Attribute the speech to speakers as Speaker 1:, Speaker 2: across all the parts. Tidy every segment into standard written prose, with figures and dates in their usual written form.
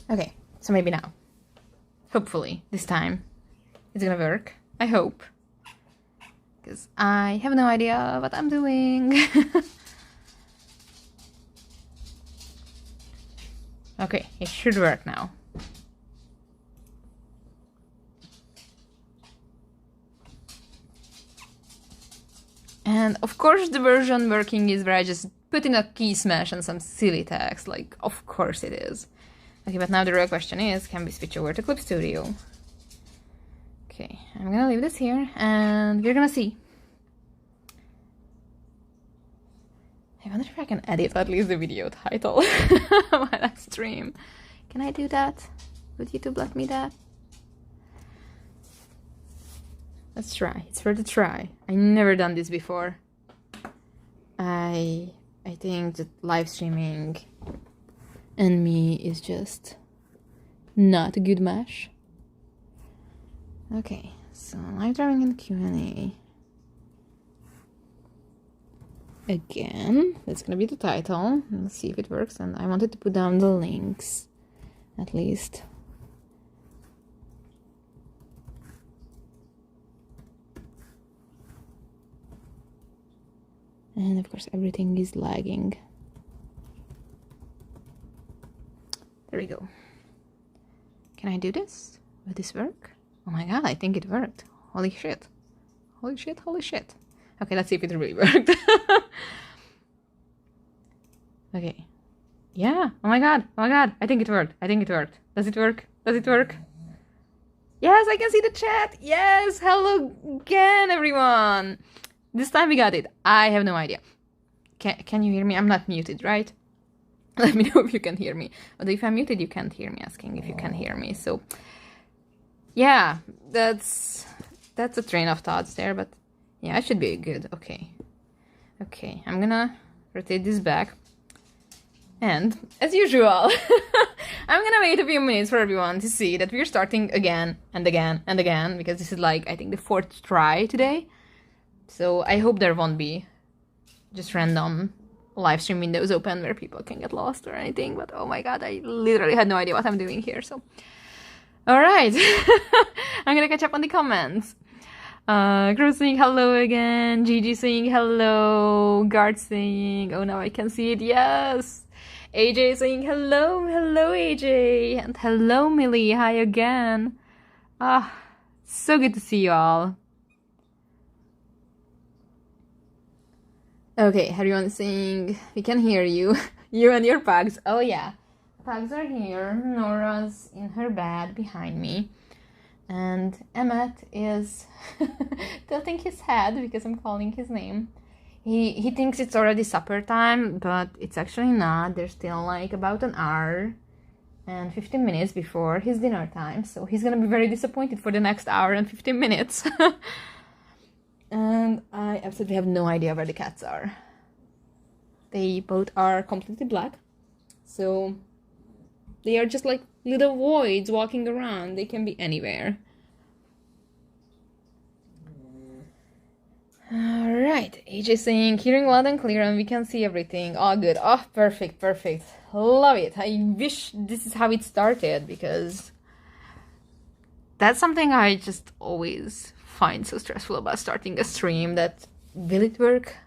Speaker 1: Okay, so maybe now. Hopefully, this time it's gonna work. I hope. Because I have no idea what I'm doing. Okay, it should work now. And of course the version working is where I just put in a key smash and some silly text, like of course it is. Okay, but now the real question is, can we switch over to Clip Studio? Okay, I'm gonna leave this here and we're gonna see. I wonder if I can edit at least the video title while I stream. Can I do that? Would YouTube let me that? Let's try. It's worth a try. I never done this before. I think that live streaming and me is just not a good match. Okay, so live drawing in the Q&A. Again, that's gonna be the title. Let's see if it works. And I wanted to put down the links, at least. And of course, everything is lagging. There we go. Can I do this? Will this work? Oh my god, I think it worked. Holy shit. Holy shit, holy shit. Okay, let's see if it really worked. Okay. Yeah. Oh my god. Oh my god. I think it worked. I think it worked. Does it work? Does it work? Yes, I can see the chat. Yes. Hello again, everyone. This time we got it. I have no idea. Can you hear me? I'm not muted, right? Let me know if you can hear me. But if I'm muted, you can't hear me, asking if you can hear me. So, yeah, that's a train of thoughts there, but yeah, I should be good. Okay. Okay, I'm gonna rotate this back. And, as usual, I'm gonna wait a few minutes for everyone to see that we're starting again and again and again, because this is like, I think, the 4th try today. So I hope there won't be just random live stream windows open where people can get lost or anything. But oh my god, I literally had no idea what I'm doing here. So, alright. I'm gonna catch up on the comments. Crow saying hello again. Gigi saying hello. Guard saying, oh, now I can see it. Yes. AJ saying hello. Hello, AJ. And hello, Millie. Hi again. Ah, so good to see you all. Okay, everyone saying we can hear you. You and your pugs. Oh yeah. Pugs are here. Nora's in her bed behind me. And Emmett is tilting his head because I'm calling his name. He thinks it's already supper time, but it's actually not. There's still like about an hour and 15 minutes before his dinner time. So he's gonna be very disappointed for the next hour and 15 minutes. And I absolutely have no idea where the cats are. They both are completely black. So they are just like little voids walking around. They can be anywhere. Alright, AJ saying, hearing loud and clear and we can see everything. Oh, good. Oh, perfect, perfect. Love it. I wish this is how it started, because that's something I just always find so stressful about starting a stream, that will it work?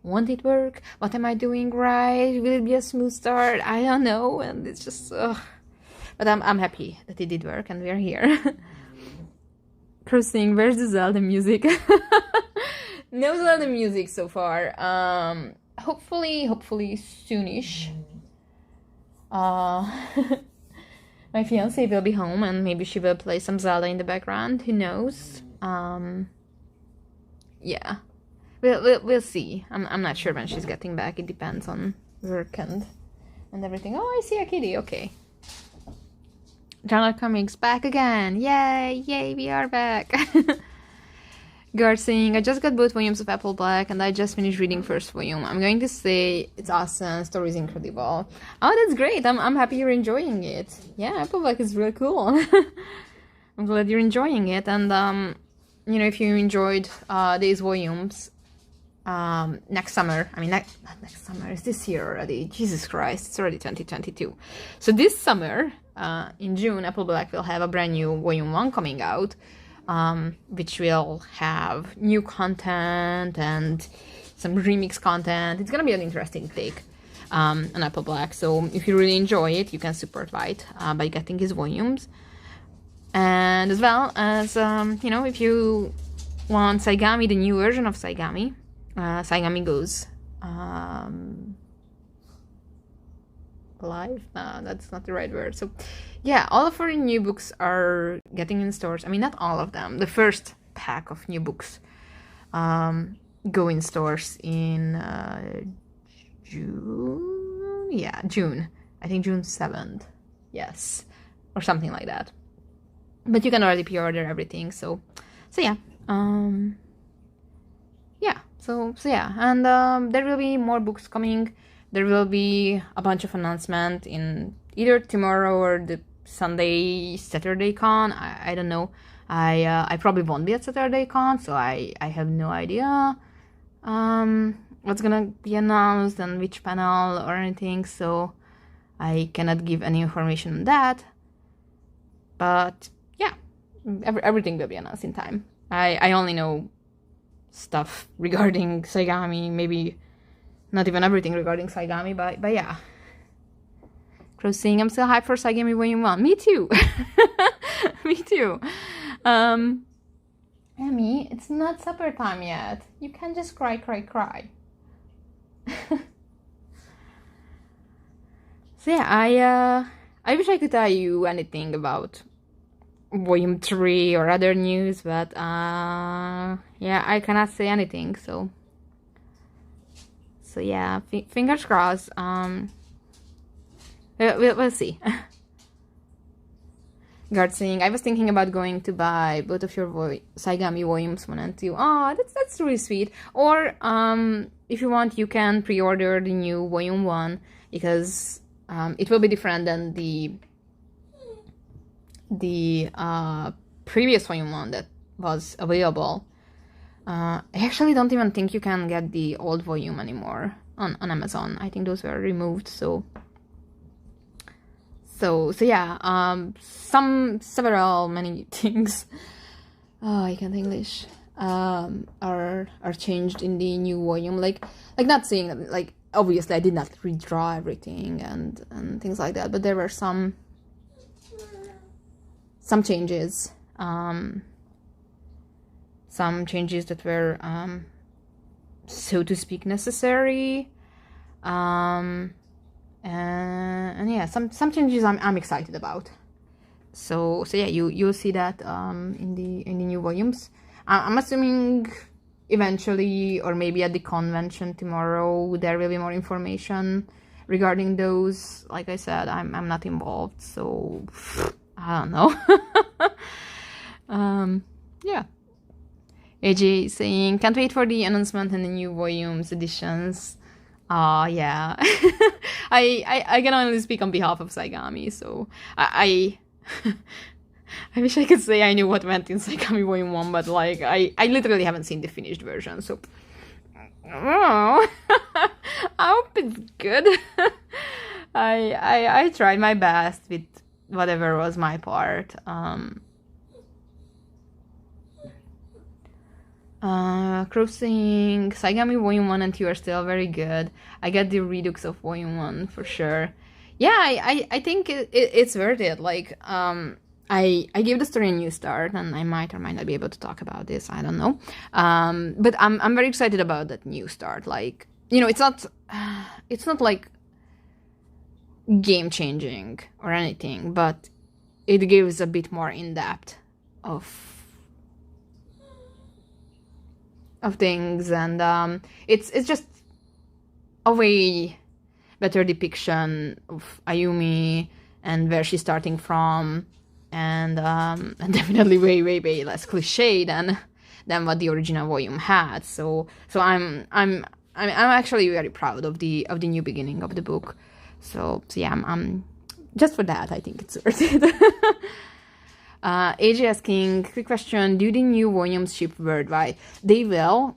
Speaker 1: Won't it work? What am I doing right? Will it be a smooth start? I don't know, and it's just ugh. But I'm happy that it did work and we're here. Crossing, where's the Zelda music? No Zelda music so far. Hopefully soonish. My fiance will be home and maybe she will play some Zelda in the background. Who knows? Yeah, we'll see. I'm not sure when she's getting back. It depends on work and everything. Oh, I see a kitty. Okay. Genre Comics back again. Yay, we are back. Guard saying, I just got both volumes of Apple Black and I just finished reading first volume. I'm going to say it's awesome. Story is incredible. Oh, that's great. I'm happy you're enjoying it. Yeah, Apple Black is really cool. I'm glad you're enjoying it. And you know, if you enjoyed these volumes, next summer, I mean, not next summer, it's this year already. Jesus Christ, it's already 2022. So this summer, in June, Apple Black will have a brand new Volume 1 coming out, which will have new content and some remix content. It's gonna be an interesting take on Apple Black. So if you really enjoy it, you can support White by getting his volumes. And as well as, you know, if you want Saigami, the new version of Saigami, Saigami goes live. That's not the right word. So yeah, all of our new books are getting in stores. I mean, not all of them. The first pack of new books go in stores in June. Yeah, June. I think June 7th. Yes, or something like that. But you can already pre-order everything. So yeah. So yeah, and there will be more books coming. There will be a bunch of announcements in either tomorrow or the Saturday con. I don't know. I probably won't be at Saturday con, so I have no idea what's gonna be announced and which panel or anything. So I cannot give any information on that. But yeah, everything will be announced in time. I only know stuff regarding Saigami, maybe not even everything regarding Saigami, but yeah. Crow saying, I'm still hyped for Saigami Volume 1. Me too. Me too. Emmy, it's not supper time yet. You can't just cry. So yeah, I wish I could tell you anything about Volume 3 or other news, but yeah, I cannot say anything, so yeah, fingers crossed. We'll see. Guard saying, I was thinking about going to buy both of your Saigami volumes 1 and 2. Oh, that's really sweet. Or if you want, you can pre-order the new Volume 1, because it will be different than the previous Volume 1 that was available. I actually don't even think you can get the old volume anymore on Amazon. I think those were removed. So yeah, many things. Oh, I can't English. Are changed in the new volume. Like not saying that, like, obviously I did not redraw everything and things like that, but there were some changes. Some changes that were, so to speak, necessary. And yeah, some changes I'm excited about. So yeah, you'll see that in the new volumes. I'm assuming eventually, or maybe at the convention tomorrow, there will be more information regarding those. Like I said, I'm not involved, so I don't know. Yeah. AJ saying, can't wait for the announcement and the new volumes editions. Yeah. I can only speak on behalf of Saigami, so I wish I could say I knew what went in Saigami Volume 1, but like I literally haven't seen the finished version, so oh, I hope it's good. I tried my best with whatever was my part. Crossing Saigami Volume 1 and 2 are still very good. I get the redux of Volume 1 for sure. Yeah, I think it's worth it. Like, I gave the story a new start, and I might or might not be able to talk about this. I don't know. But I'm very excited about that new start. Like, you know, it's not like game changing or anything, but it gives a bit more in depth of things, and it's just a way better depiction of Ayumi and where she's starting from, and definitely way less cliche than what the original volume had. So I'm actually very proud of the new beginning of the book. So yeah, I'm just for that, I think it's worth it. AJ asking, quick question, do the new volumes ship worldwide? They will.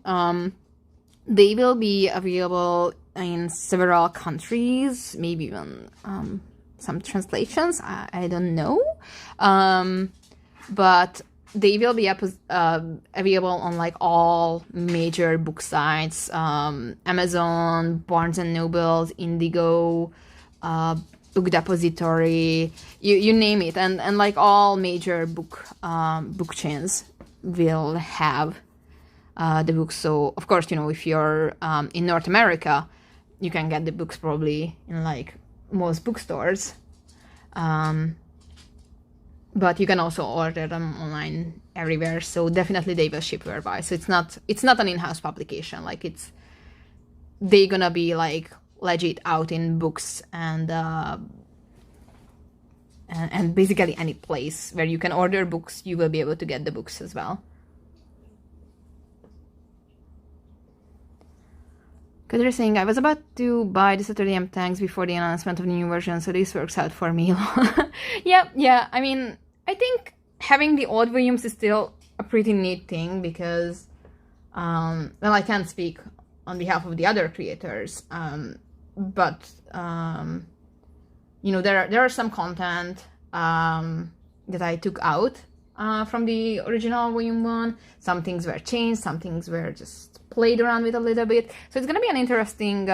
Speaker 1: They will be available in several countries, maybe even some translations. I don't know, but they will be available on like all major book sites, Amazon, Barnes and Nobles, Indigo, Book Depository, you name it, and like all major book chains will have the books. So of course, if you're in North America, you can get the books probably in like most bookstores. But you can also order them online everywhere. So definitely they will ship worldwide. So it's not an in-house publication. Like they're gonna be like legit out in books and basically any place where you can order books, you will be able to get the books as well. Because they're saying, I was about to buy the Saturday M tanks before the announcement of the new version, so this works out for me. Yeah, I mean, I think having the old volumes is still a pretty neat thing because, well, I can't speak on behalf of the other creators, but, there are some content that I took out from the original volume 1. Some things were changed, some things were just played around with a little bit. So it's gonna be an interesting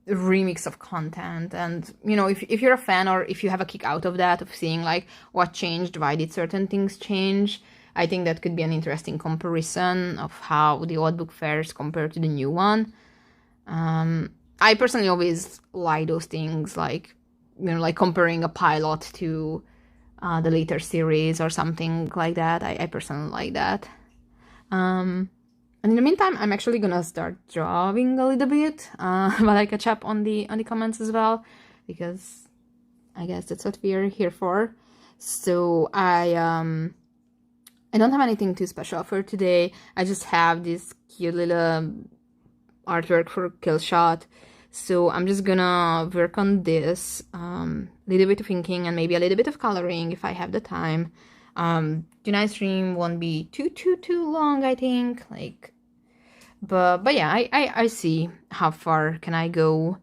Speaker 1: remix of content. And if you're a fan, or if you have a kick out of that, of seeing like what changed, why did certain things change, I think that could be an interesting comparison of how the old book fares compared to the new one. I personally always like those things, like like comparing a pilot to the later series or something like that. I personally like that. And in the meantime, I'm actually gonna start drawing a little bit while I catch up on the comments as well, because I guess that's what we're here for. So I don't have anything too special for today. I just have this cute little artwork for Killshot. So I'm just gonna work on this, little bit of inking and maybe a little bit of coloring if I have the time. Tonight's stream won't be too long, I think. But yeah, I see how far can I go.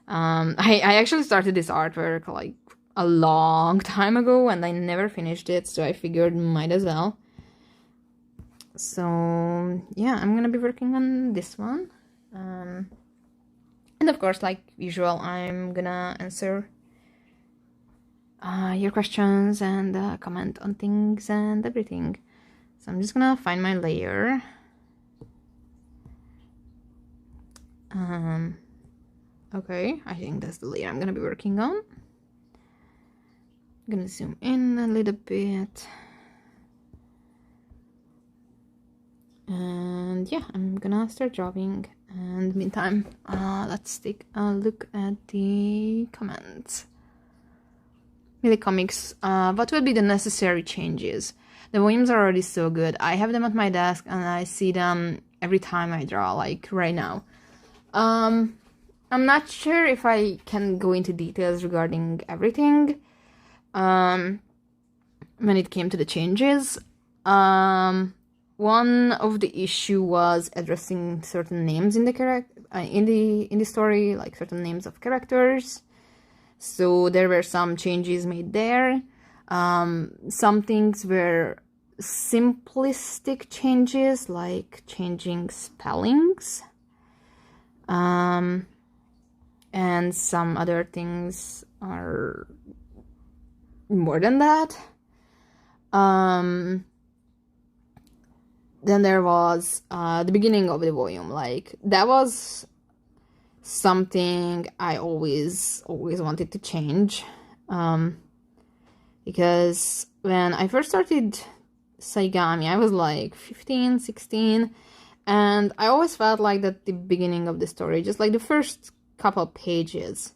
Speaker 1: I actually started this artwork like a long time ago and I never finished it, so I figured might as well. So yeah, I'm gonna be working on this one. And of course, like usual, I'm gonna answer your questions and comment on things and everything. So I'm just gonna find my layer. Okay, I think that's the layer I'm gonna be working on. I'm gonna zoom in a little bit. And yeah, I'm gonna start drawing. And meantime, let's take a look at the comments. Millie Comics, what will be the necessary changes? The volumes are already so good. I have them at my desk and I see them every time I draw, like right now. I'm not sure if I can go into details regarding everything. When it came to the changes, one of the issue was addressing certain names in the in the story, like certain names of characters. So there were some changes made there. Some things were simplistic changes, like changing spellings. And some other things are more than that. Then there was the beginning of the volume. Like that was something I always wanted to change, because when I first started Saigami, I was like 15, 16, and I always felt like that the beginning of the story, just like the first couple pages,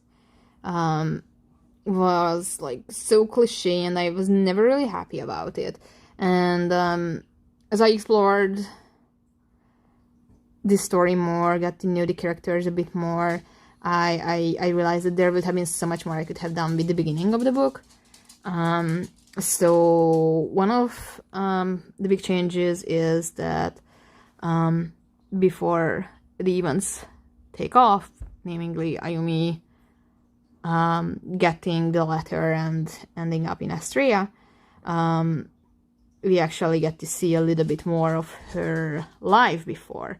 Speaker 1: was like so cliche, and I was never really happy about it. And as I explored this story more, got to know the characters a bit more, I realized that there would have been so much more I could have done with the beginning of the book. So one of the big changes is that before the events take off, namely Ayumi getting the letter and ending up in Astria, we actually get to see a little bit more of her life before,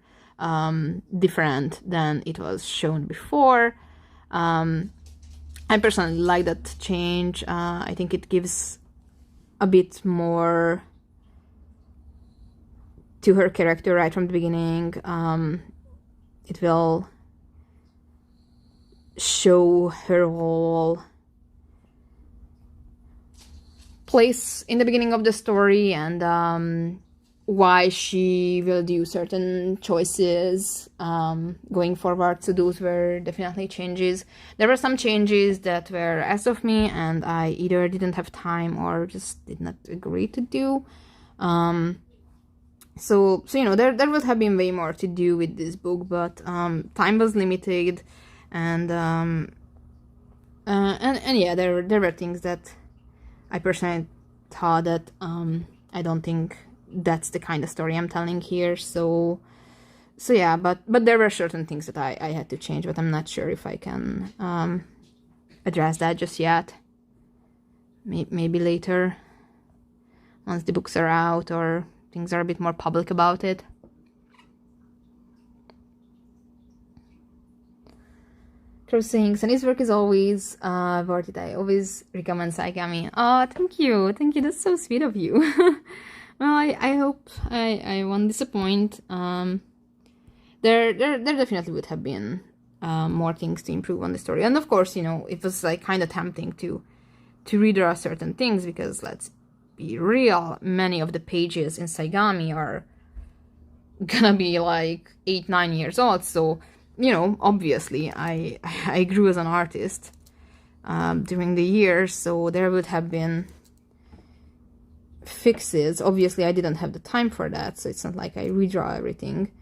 Speaker 1: different than it was shown before. I personally like that change. I think it gives a bit more to her character right from the beginning. It will show her whole place in the beginning of the story, and why she will do certain choices going forward. So those were definitely changes. There were some changes that were asked of me and I either didn't have time or just did not agree to do. So you know, there would have been way more to do with this book, but time was limited, and yeah, there were things that I personally thought that I don't think that's the kind of story I'm telling here. So yeah, but there were certain things that I had to change, but I'm not sure if I can address that just yet. Maybe later, once the books are out or things are a bit more public about it. Saying Sunny's work is always worth it. I always recommend Saigami. Oh, thank you, that's so sweet of you. Well, I hope I won't disappoint. There definitely would have been more things to improve on the story, and of course, you know, it was like kind of tempting to redraw certain things, because let's be real, many of the pages in Saigami are gonna be like 8-9 years old. So, you know, obviously I grew as an artist during the years, so there would have been fixes. Obviously I didn't have the time for that, so it's not like I redraw everything,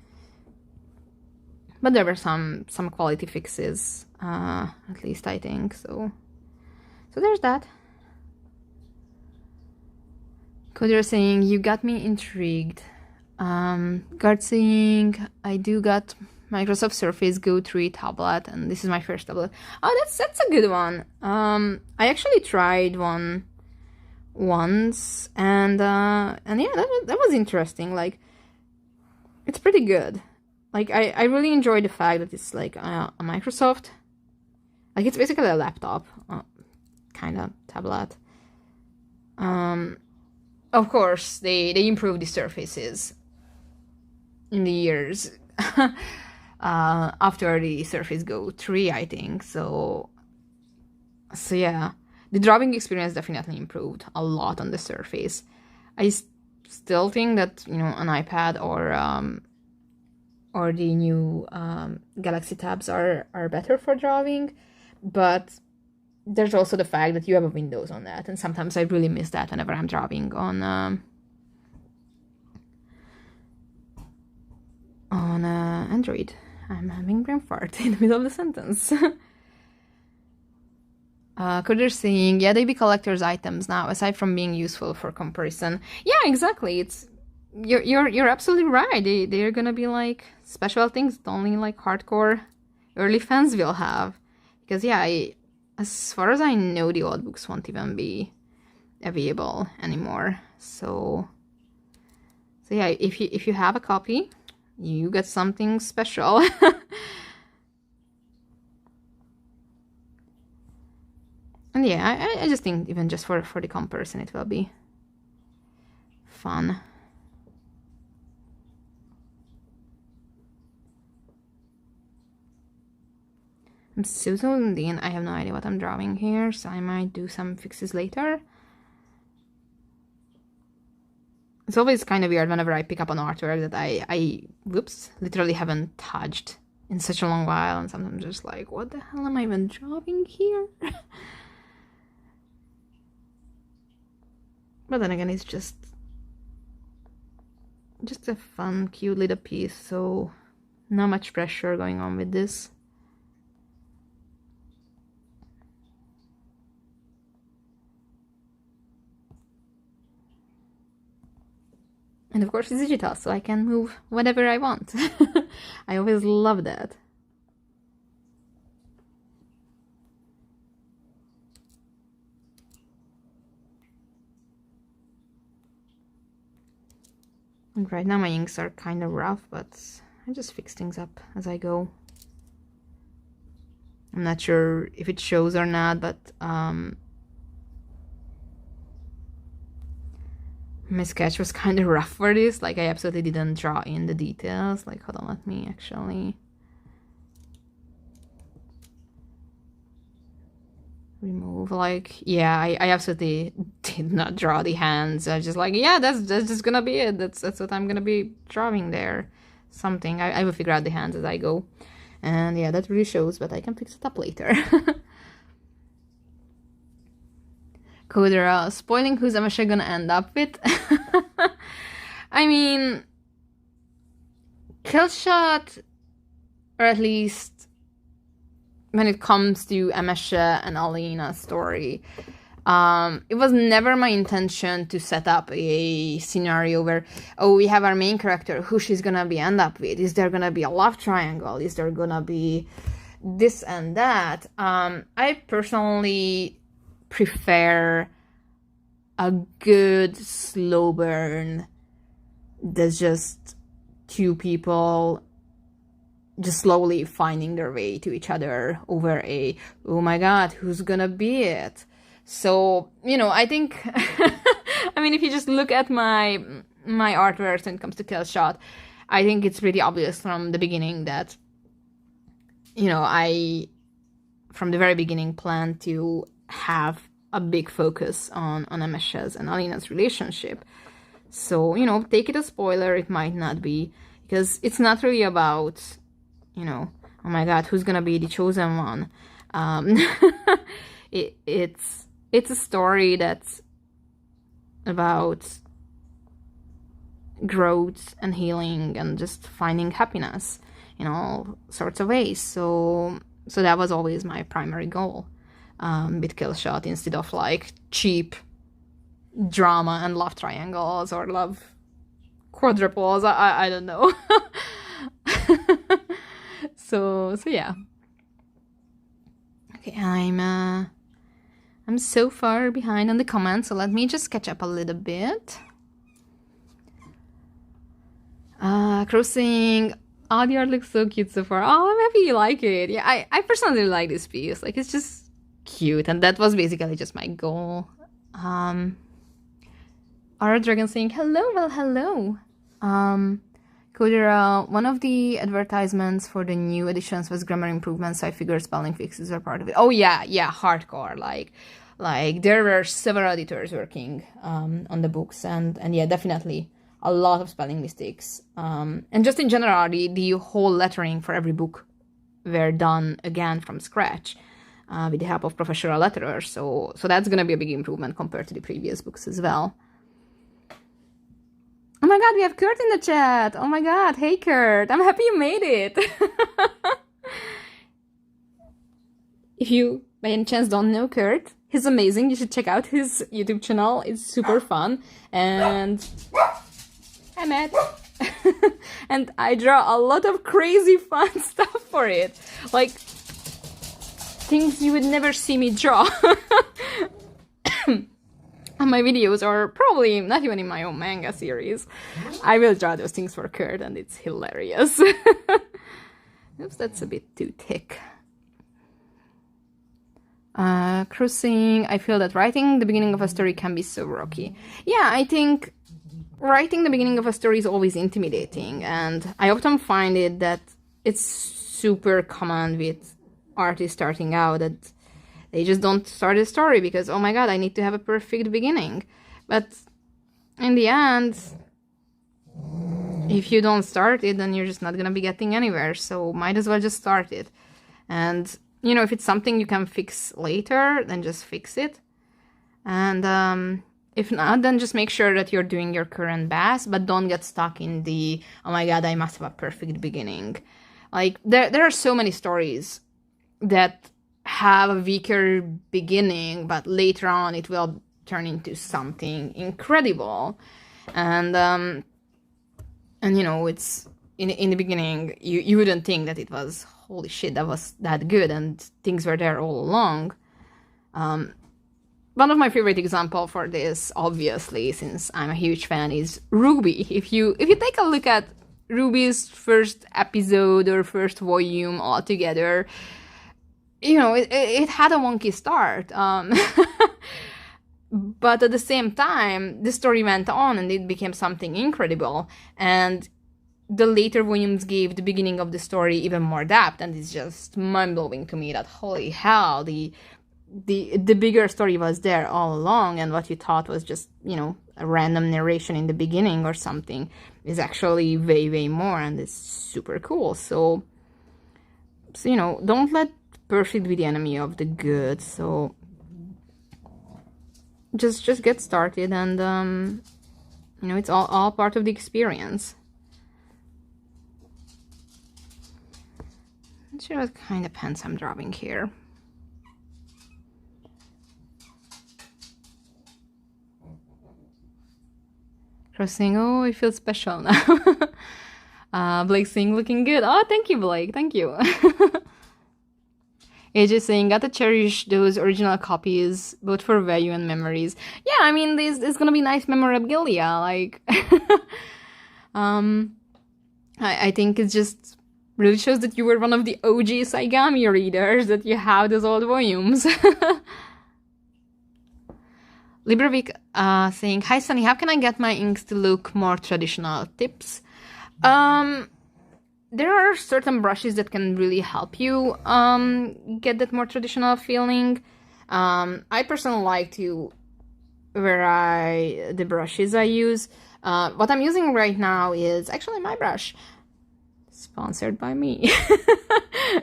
Speaker 1: but there were some quality fixes, at least I think. So there's that. Coder saying, you got me intrigued. Guard saying, I do got Microsoft Surface Go 3 tablet, and this is my first tablet. Oh, that's a good one. I actually tried one once, and yeah, that was interesting. Like, it's pretty good. Like, I really enjoy the fact that it's like a Microsoft, like, it's basically a laptop, kind of tablet. Of course, they improved the surfaces in the years after the Surface Go 3, I think. So yeah, the drawing experience definitely improved a lot on the Surface. I still think that, you know, an iPad or the new Galaxy tabs are better for drawing, but there's also the fact that you have a Windows on that, and sometimes I really miss that whenever I'm drawing on Android. I'm having brain fart in the middle of the sentence. Coder saying, yeah, they be collector's items now, aside from being useful for comparison. Yeah, exactly. It's you're absolutely right. They're gonna be like special things that only like hardcore early fans will have, because yeah, as far as I know, the old books won't even be available anymore. So yeah, if you have a copy, you get something special. And yeah, I just think even just for the comparison, it will be fun. I'm so zoned in, I have no idea what I'm drawing here, so I might do some fixes later. It's always kind of weird whenever I pick up an artwork that I literally haven't touched in such a long while, and sometimes just like, what the hell am I even drawing here? But then again, it's just a fun, cute little piece, so not much pressure going on with this. And of course it's digital, so I can move whatever I want. I always love that. And right now my inks are kind of rough, but I just fix things up as I go. I'm not sure if it shows or not, but my sketch was kind of rough for this. Like, I absolutely didn't draw in the details. Like, hold on, let me actually remove. Like, yeah, I absolutely did not draw the hands. I was just like, yeah, that's just gonna be it. That's what I'm gonna be drawing there. Something. I will figure out the hands as I go. And yeah, that really shows, but I can fix it up later. Coder, spoiling who's Amasha gonna end up with? I mean, Killshot, or at least when it comes to Amasha and Alina's story, it was never my intention to set up a scenario where, oh, we have our main character, who she's gonna be end up with. Is there gonna be a love triangle? Is there gonna be this and that? I personally prefer a good slow burn that's just two people just slowly finding their way to each other over a, oh my god, who's gonna be it? So, you know, I think, I mean, if you just look at my artworks when it comes to Killshot, I think it's pretty obvious from the beginning that, you know, I, from the very beginning, planned to have a big focus on Amasha's and Alina's relationship. So, you know, take it a spoiler, it might not be, because it's not really about, you know, oh my god, who's gonna be the chosen one? It's a story that's about growth and healing and just finding happiness in all sorts of ways. So that was always my primary goal with Killshot, instead of like cheap drama and love triangles or love quadruples. I don't know. So yeah. Okay, I'm so far behind on the comments, so let me just catch up a little bit. Crossing, oh, the art looks so cute so far. Oh, I'm happy you like it. Yeah, I personally like this piece. Like, it's just cute, and that was basically just my goal. Our Dragon saying, hello, well, hello. Coder, one of the advertisements for the new editions was grammar improvements, so I figured spelling fixes are part of it. Oh yeah, hardcore. Like there were several editors working on the books, and yeah, definitely a lot of spelling mistakes. And just in general, the whole lettering for every book were done again from scratch with the help of professional letterers. So that's gonna be a big improvement compared to the previous books as well. Oh my god, we have Kurt in the chat. Oh my god, hey Kurt, I'm happy you made it. If you by any chance don't know Kurt, he's amazing. You should check out his YouTube channel. It's super fun. And hi Matt. And I draw a lot of crazy fun stuff for it. Like things you would never see me draw. On my videos, or probably not even in my own manga series. I will draw those things for Kurt, and it's hilarious. Oops, that's a bit too thick. Cruising, I feel that writing the beginning of a story can be so rocky. Yeah, I think writing the beginning of a story is always intimidating, and I often find it that it's super common with artists starting out that they just don't start a story because, oh my god, I need to have a perfect beginning. But in the end, if you don't start it, then you're just not gonna be getting anywhere. So might as well just start it. And, you know, if it's something you can fix later, then just fix it. And if not, then just make sure that you're doing your current best, but don't get stuck in the, oh my god, I must have a perfect beginning. Like, there are so many stories that have a weaker beginning, but later on it will turn into something incredible. And you know, it's in the beginning you wouldn't think that it was, holy shit, that was that good, and things were there all along. one of my favorite example for this, obviously, since I'm a huge fan, is Ruby. If you take a look at Ruby's first episode or first volume altogether, you know, it had a wonky start. But at the same time, the story went on and it became something incredible. And the later volumes gave the beginning of the story even more depth, and it's just mind-blowing to me that, holy hell, the bigger story was there all along, and what you thought was just, you know, a random narration in the beginning or something is actually way, way more, and it's super cool. So you know, don't let perfect be the enemy of the good. So just get started, and you know, it's all part of the experience. Not sure what kind of pens I'm drawing here. Crossing, oh, I feel special now. Blake saying, looking good. Oh, thank you, Blake. Thank you. AJ saying, gotta cherish those original copies, both for value and memories. Yeah, I mean, there's gonna be nice memorabilia. Like, I think it just really shows that you were one of the OG Saigami readers, that you have those old volumes. Libravic saying, hi Sunny, how can I get my inks to look more traditional? Tips? There are certain brushes that can really help you get that more traditional feeling. I personally like to vary the brushes I use. What I'm using right now is actually my brush. Sponsored by me.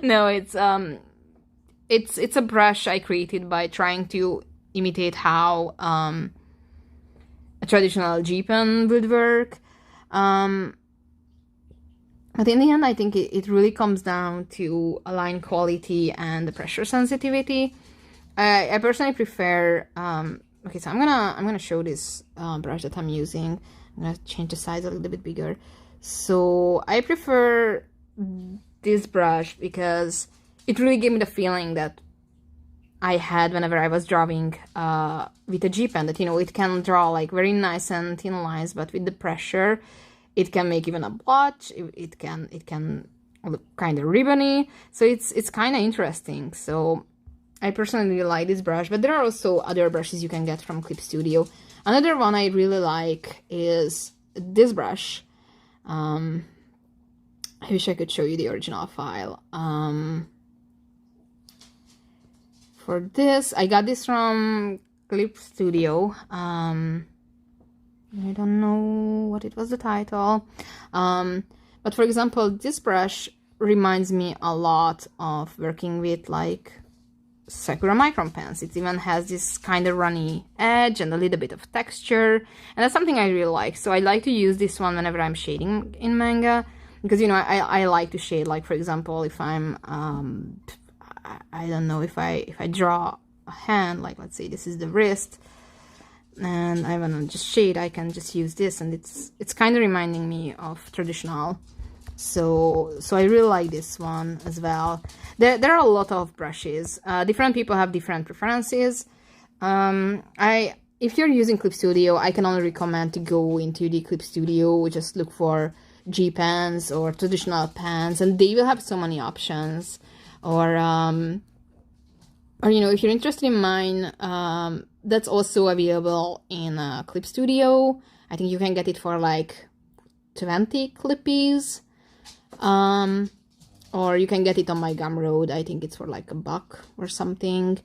Speaker 1: No, it's a brush I created by trying to imitate how a traditional G-pen would work. But in the end, I think it really comes down to line quality and the pressure sensitivity. I personally prefer. Okay, so I'm gonna show this brush that I'm using. I'm gonna change the size a little bit bigger. So I prefer this brush because it really gave me the feeling that I had whenever I was drawing with a G-pen, that, you know, it can draw like very nice and thin lines, but with the pressure, it can make even a blotch. It can look kind of ribbony. So it's kind of interesting. So I personally really like this brush, but there are also other brushes you can get from Clip Studio. Another one I really like is this brush. I wish I could show you the original file. For this, I got this from Clip Studio. I don't know what it was the title. But for example, this brush reminds me a lot of working with like Sakura Micron pens. It even has this kind of runny edge and a little bit of texture, and that's something I really like. So I like to use this one whenever I'm shading in manga, because, you know, I like to shade, like, for example, if I'm I don't know, if I draw a hand, like let's say this is the wrist, and I want to just shade, I can just use this, and it's kind of reminding me of traditional. So I really like this one as well. There are a lot of brushes. Different people have different preferences. If you're using Clip Studio, I can only recommend to go into the Clip Studio, just look for G pens or traditional pens, and they will have so many options. Or you know, if you're interested in mine, that's also available in Clip Studio. I think you can get it for like 20 Clippies. Or you can get it on my Gumroad. I think it's for like $1 or something.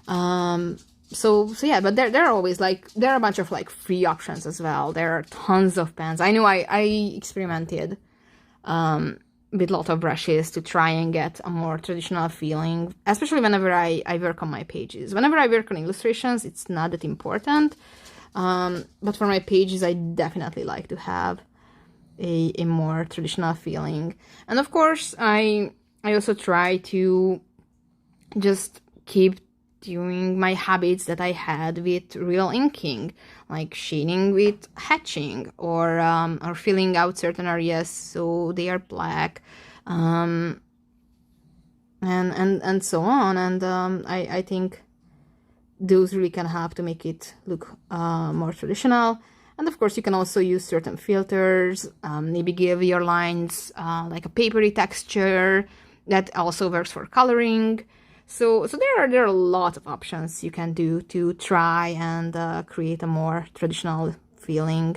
Speaker 1: So yeah, but there are always like, there are a bunch of like free options as well. There are tons of pens. I know I experimented with a lot of brushes to try and get a more traditional feeling, especially whenever I work on my pages. Whenever I work on illustrations, it's not that important. But for my pages, I definitely like to have a more traditional feeling. And of course, I also try to just keep doing my habits that I had with real inking, like shading with hatching, or filling out certain areas so they are black, and so on. And I think those really can help to make it look more traditional. And of course, you can also use certain filters, maybe give your lines like a papery texture. That also works for coloring. So there are lots of options you can do to try and create a more traditional feeling.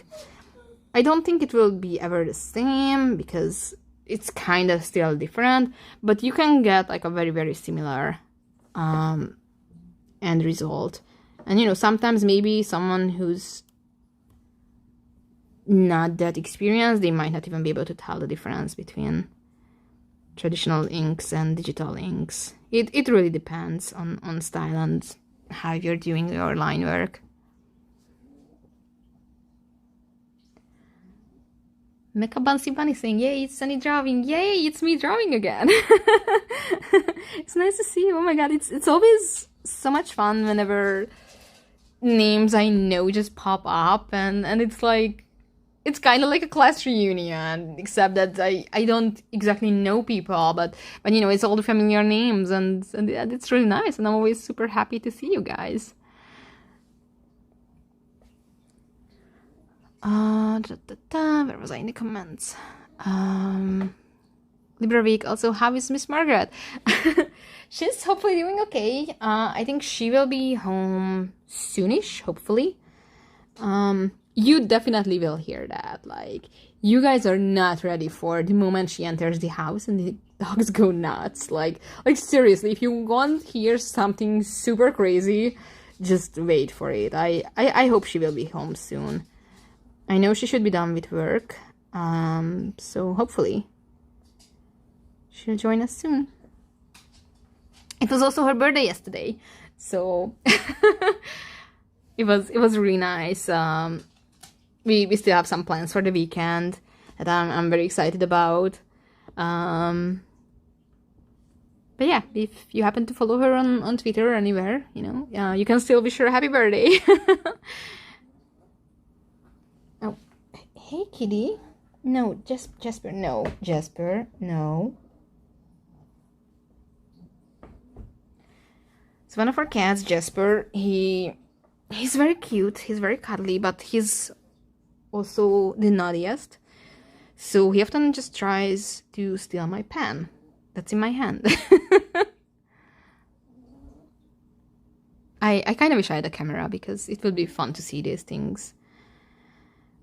Speaker 1: I don't think it will be ever the same because it's kind of still different, but you can get like a very, very similar end result. And you know, sometimes maybe someone who's not that experienced, they might not even be able to tell the difference between traditional inks and digital inks. It really depends on style and how you're doing your line work. Mecha Bunsy Bunny saying, yay, it's Sunny drawing. Yay, it's me drawing again. It's nice to see you. Oh my god, it's always so much fun whenever names I know just pop up, and it's like, it's kind of like a class reunion, except that I don't exactly know people, but you know, it's all the familiar names, and it's really nice, and I'm always super happy to see you guys. Where was I in the comments? Libra Week also, how is Miss Margaret? She's hopefully doing okay. I think she will be home soonish, hopefully. You definitely will hear that. Like, you guys are not ready for the moment she enters the house and the dogs go nuts. Like seriously, if you want to hear something super crazy, just wait for it. I hope she will be home soon. I know she should be done with work, so hopefully she'll join us soon. It was also her birthday yesterday, so it was really nice. We still have some plans for the weekend that I'm very excited about. But yeah, if you happen to follow her on Twitter or anywhere, you know, you can still wish her a happy birthday. Oh, hey kitty. No, Jasper, no. Jasper, no. It's one of our cats, Jasper. He's very cute. He's very cuddly, but he's also the naughtiest. So he often just tries to steal my pen that's in my hand. I kind of wish I had a camera because it would be fun to see these things.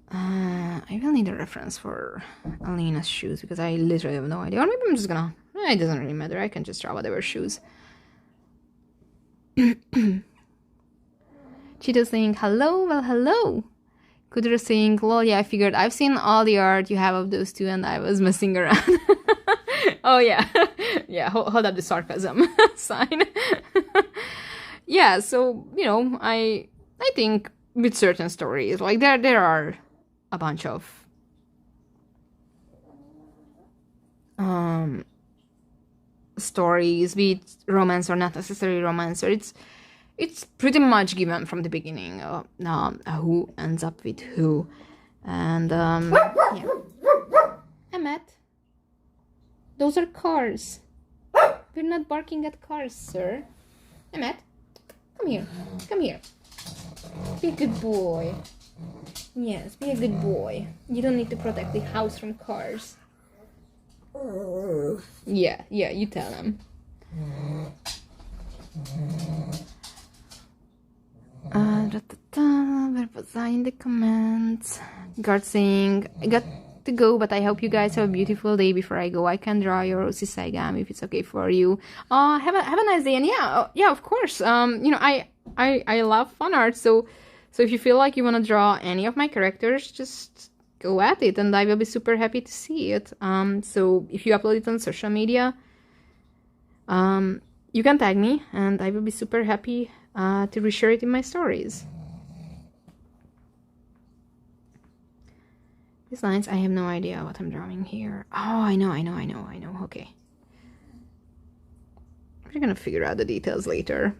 Speaker 1: I will need a reference for Alina's shoes because I literally have no idea. Or maybe I'm just gonna... it doesn't really matter. I can just draw whatever shoes. Cheeto saying, hello, well, hello. Kudra saying, lol, yeah, I figured I've seen all the art you have of those two and I was messing around. Oh, yeah. Yeah, hold up the sarcasm sign. Yeah, so, you know, I think with certain stories, like, there are a bunch of stories, be it romance or not necessarily romance, or it's pretty much given from the beginning who ends up with who. And yeah. Emmet, those are cars. We're not barking at cars, sir. Emmet, come here. Be a good boy. Yes, be a good boy. You don't need to protect the house from cars. Yeah, you tell him. Where was I in the comments? Guard saying, I got to go, but I hope you guys have a beautiful day. Before I go, I can draw your rosy Saigami if it's okay for you. Have a nice day. And yeah, of course. You know, I love fan art, so if you feel like you want to draw any of my characters, just go at it, and I will be super happy to see it. So if you upload it on social media, you can tag me, and I will be super happy to reshare it in my stories. These lines, I have no idea what I'm drawing here. Oh, I know. Okay. We're gonna figure out the details later.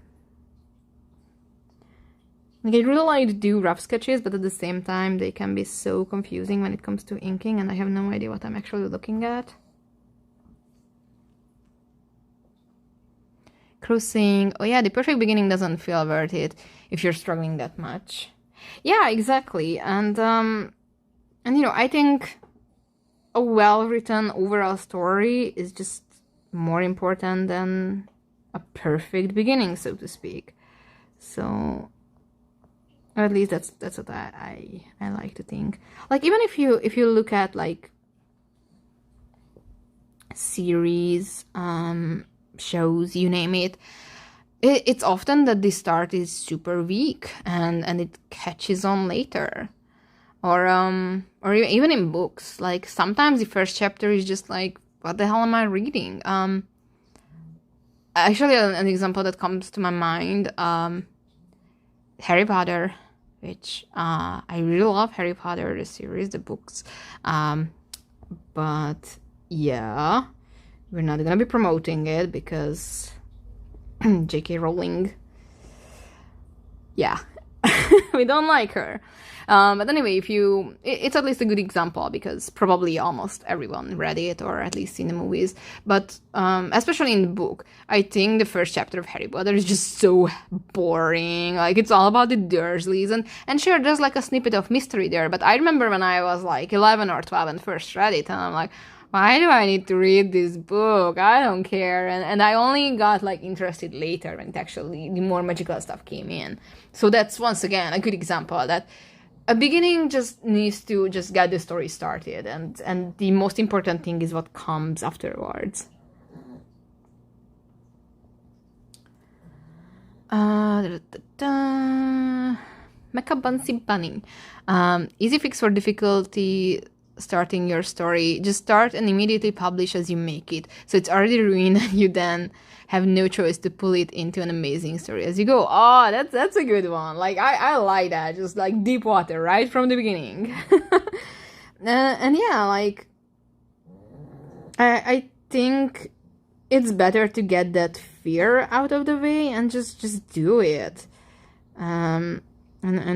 Speaker 1: Like, I really like to do rough sketches, but at the same time, they can be so confusing when it comes to inking, and I have no idea what I'm actually looking at. Crossing. Oh yeah, the perfect beginning doesn't feel worth it if you're struggling that much. Yeah, exactly. And I think a well-written overall story is just more important than a perfect beginning, so to speak. So, or at least that's what I like to think. Like, even if you look at like series, shows, you name it, it's often that the start is super weak and it catches on later. Or even in books, like sometimes the first chapter is just like, what the hell am I reading? Actually, an example that comes to my mind, Harry Potter, which I really love Harry Potter, the series, the books. But yeah, we're not gonna be promoting it because J.K. Rowling, yeah, we don't like her. But anyway, it's at least a good example because probably almost everyone read it or at least seen the movies. But especially in the book, I think the first chapter of Harry Potter is just so boring. Like, it's all about the Dursleys, and sure, there's like a snippet of mystery there. But I remember when I was like 11 or 12 and first read it, and I'm like, why do I need to read this book? I don't care. And I only got like interested later when actually the more magical stuff came in. So that's once again a good example that a beginning just needs to just get the story started, and the most important thing is what comes afterwards. Mecha Bunsy Bunny. Easy fix for difficulty starting your story. Just start and immediately publish as you make it. So it's already ruined and you then have no choice to pull it into an amazing story as you go. Oh, that's a good one. Like, I like that. Just like deep water right from the beginning. And yeah, like, I think it's better to get that fear out of the way and just do it. And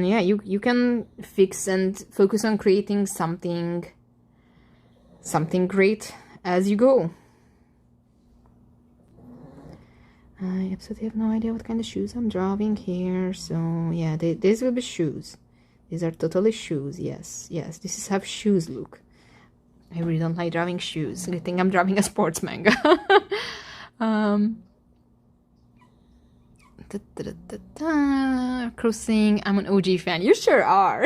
Speaker 1: yeah, you can fix and focus on creating something great as you go. I absolutely have no idea what kind of shoes I'm drawing here. So yeah, these will be shoes. These are totally shoes. Yes, this is how shoes look. I really don't like drawing shoes. I think I'm drawing a sports manga. Crossing. I'm an OG fan. You sure are.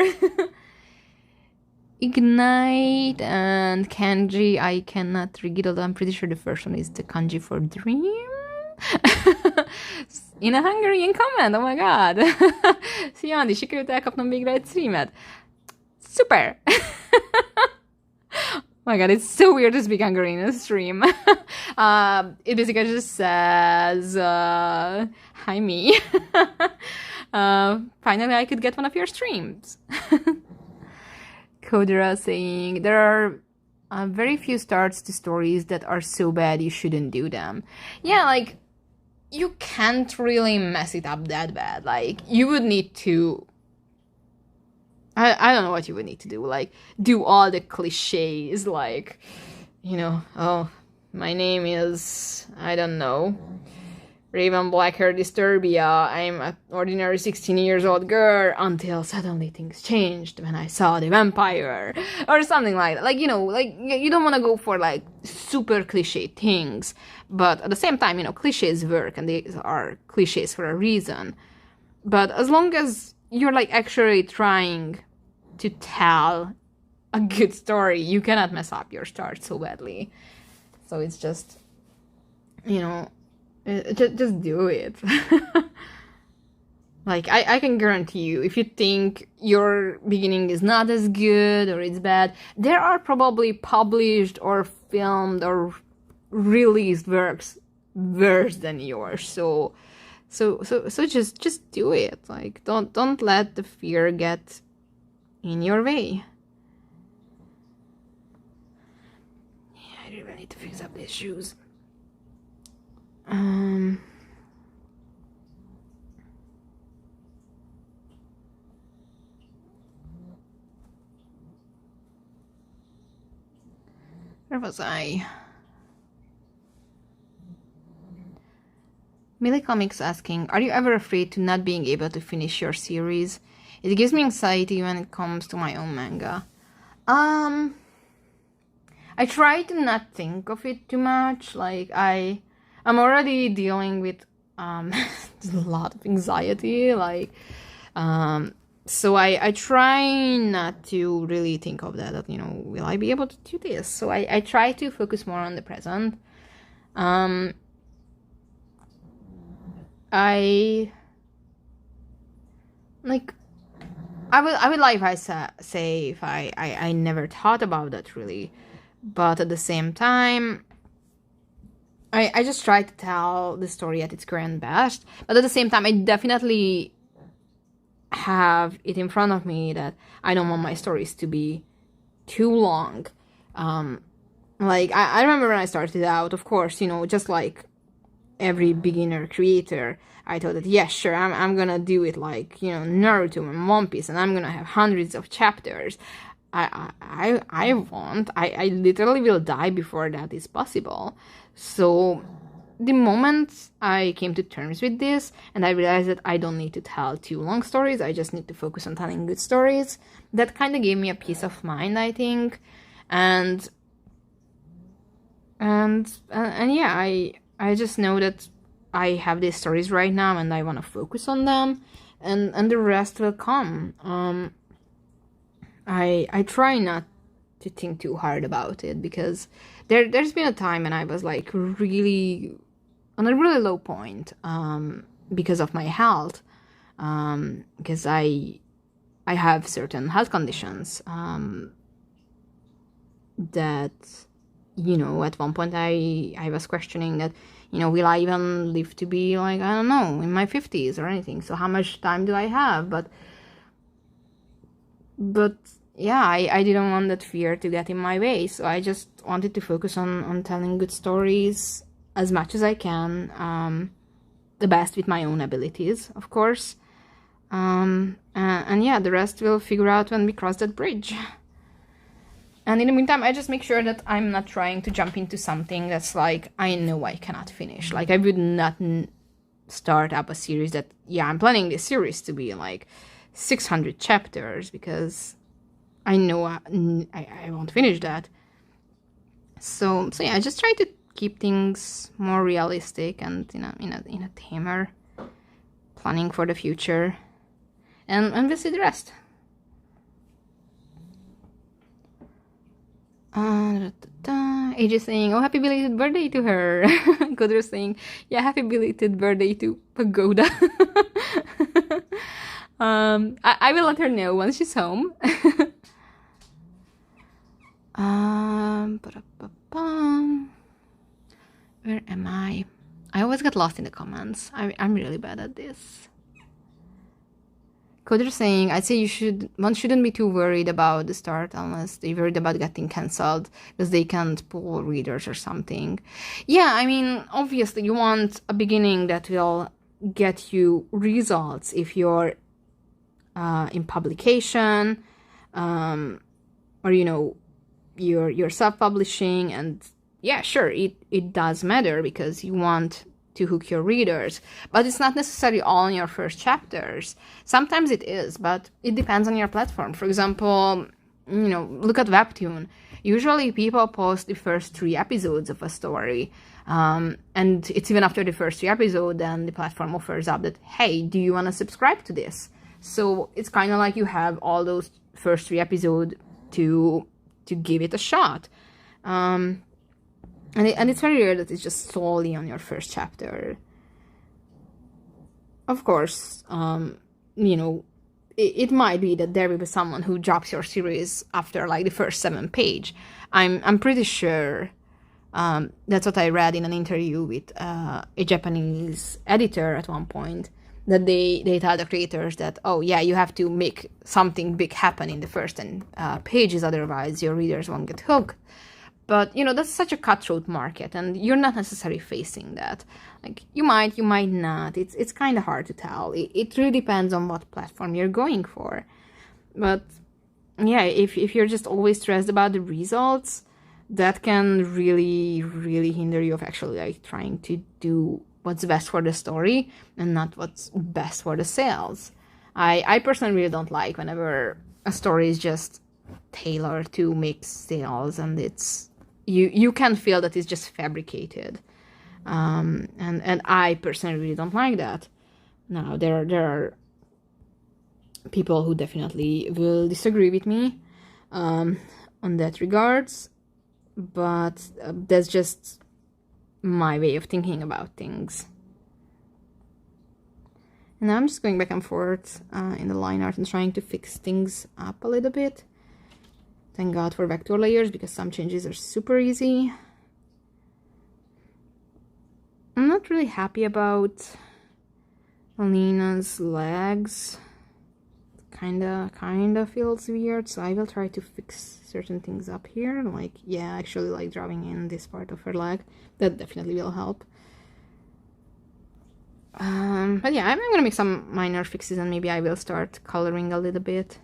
Speaker 1: Ignite and kanji. I cannot read, although I'm pretty sure the first one is the kanji for dream. In a Hungarian comment, oh my god. Szia Andi, sikerült elkapnom végre egy streamet. Super! Oh my god, it's so weird to speak Hungarian in a stream. It basically just says, hi me. Finally I could get one of your streams. Kodera saying, there are very few starts to stories that are so bad you shouldn't do them. Yeah, like, you can't really mess it up that bad. Like, you would need to... I don't know what you would need to do. Like, do all the cliches, like, oh, my name is, I don't know, Raven Blackhair Disturbia. I'm an ordinary 16 years old girl until suddenly things changed when I saw the vampire. Or something like that. Like, like, you don't want to go for, like, super cliche things. But at the same time, cliches work, and they are cliches for a reason. But as long as you're, like, actually trying to tell a good story, you cannot mess up your start so badly. So it's just, just do it. Like, I can guarantee you, if you think your beginning is not as good or it's bad, there are probably published or filmed or released works worse than yours. So just do it. Like, don't let the fear get in your way. Yeah, I really need to fix up these shoes. Where was I? Millie Comics asking, are you ever afraid to not being able to finish your series? It gives me anxiety when it comes to my own manga. I try to not think of it too much. Like, I'm already dealing with a lot of anxiety. Like, so I try not to really think of that, you know, will I be able to do this? So I try to focus more on the present. I would lie if I say if I never thought about that really, but at the same time, I just try to tell the story at its current best. But at the same time, I definitely have it in front of me that I don't want my stories to be too long. Like I remember when I started out, of course, you know, just like every beginner creator, I thought that yes, sure, I'm gonna do it like, you know, Naruto and One Piece, and I'm gonna have hundreds of chapters. I won't. I literally will die before that is possible. So the moment I came to terms with this, and I realized that I don't need to tell too long stories, I just need to focus on telling good stories, that kind of gave me a peace of mind, I think. And yeah, I just know that I have these stories right now and I want to focus on them, and the rest will come. I try not to think too hard about it, because there's been a time when I was like really on a really low point because of my health, because I have certain health conditions that, you know, at one point I was questioning that, you know, will I even live to be like, I don't know, in my 50s or anything? So how much time do I have? But yeah, I didn't want that fear to get in my way. So I just wanted to focus on telling good stories as much as I can, the best with my own abilities, of course. And yeah, the rest we'll figure out when we cross that bridge. And in the meantime, I just make sure that I'm not trying to jump into something that's like, I know I cannot finish. Like, I would not start up a series that, yeah, I'm planning this series to be like 600 chapters, because I know I won't finish that. So yeah, I just try to keep things more realistic and in a tamer planning for the future, and we'll see the rest. AJ saying, oh, happy belated birthday to her. Kodra saying, yeah, happy belated birthday to Pagoda. I will let her know once she's home. Where am I? I always get lost in the comments. I'm really bad at this. Coder saying, I'd say one shouldn't be too worried about the start unless they're worried about getting cancelled because they can't pull readers or something. Yeah, I mean, obviously you want a beginning that will get you results if you're in publication, or you know, you're self-publishing, and yeah, sure, it does matter because you want to hook your readers, but it's not necessarily all in your first chapters. Sometimes it is, but it depends on your platform. For example, you know, look at Webtoon. Usually people post the first 3 episodes of a story, and it's even after the first 3 episodes then the platform offers up that, hey, do you want to subscribe to this? So it's kind of like you have all those first 3 episodes to give it a shot. And it's very rare that it's just solely on your first chapter. Of course, you know, it might be that there will be someone who drops your series after like the first 7 page. I'm pretty sure that's what I read in an interview with a Japanese editor at one point, that they tell the creators that, oh yeah, you have to make something big happen in the first 10 pages, otherwise your readers won't get hooked. But, you know, that's such a cutthroat market, and you're not necessarily facing that. Like, you might not. It's kind of hard to tell. It really depends on what platform you're going for. But, yeah, if you're just always stressed about the results, that can really, really hinder you of actually, like, trying to do what's best for the story and not what's best for the sales. I personally really don't like whenever a story is just tailored to make sales, and it's you can feel that it's just fabricated. And I personally really don't like that. Now there are people who definitely will disagree with me on that regards, but that's just my way of thinking about things. And now I'm just going back and forth in the line art and trying to fix things up a little bit. Thank God for vector layers, because some changes are super easy. I'm not really happy about Alina's legs. Kinda feels weird, so I will try to fix certain things up here. Like, yeah, actually like drawing in this part of her leg. That definitely will help. But yeah, I'm gonna make some minor fixes, and maybe I will start coloring a little bit.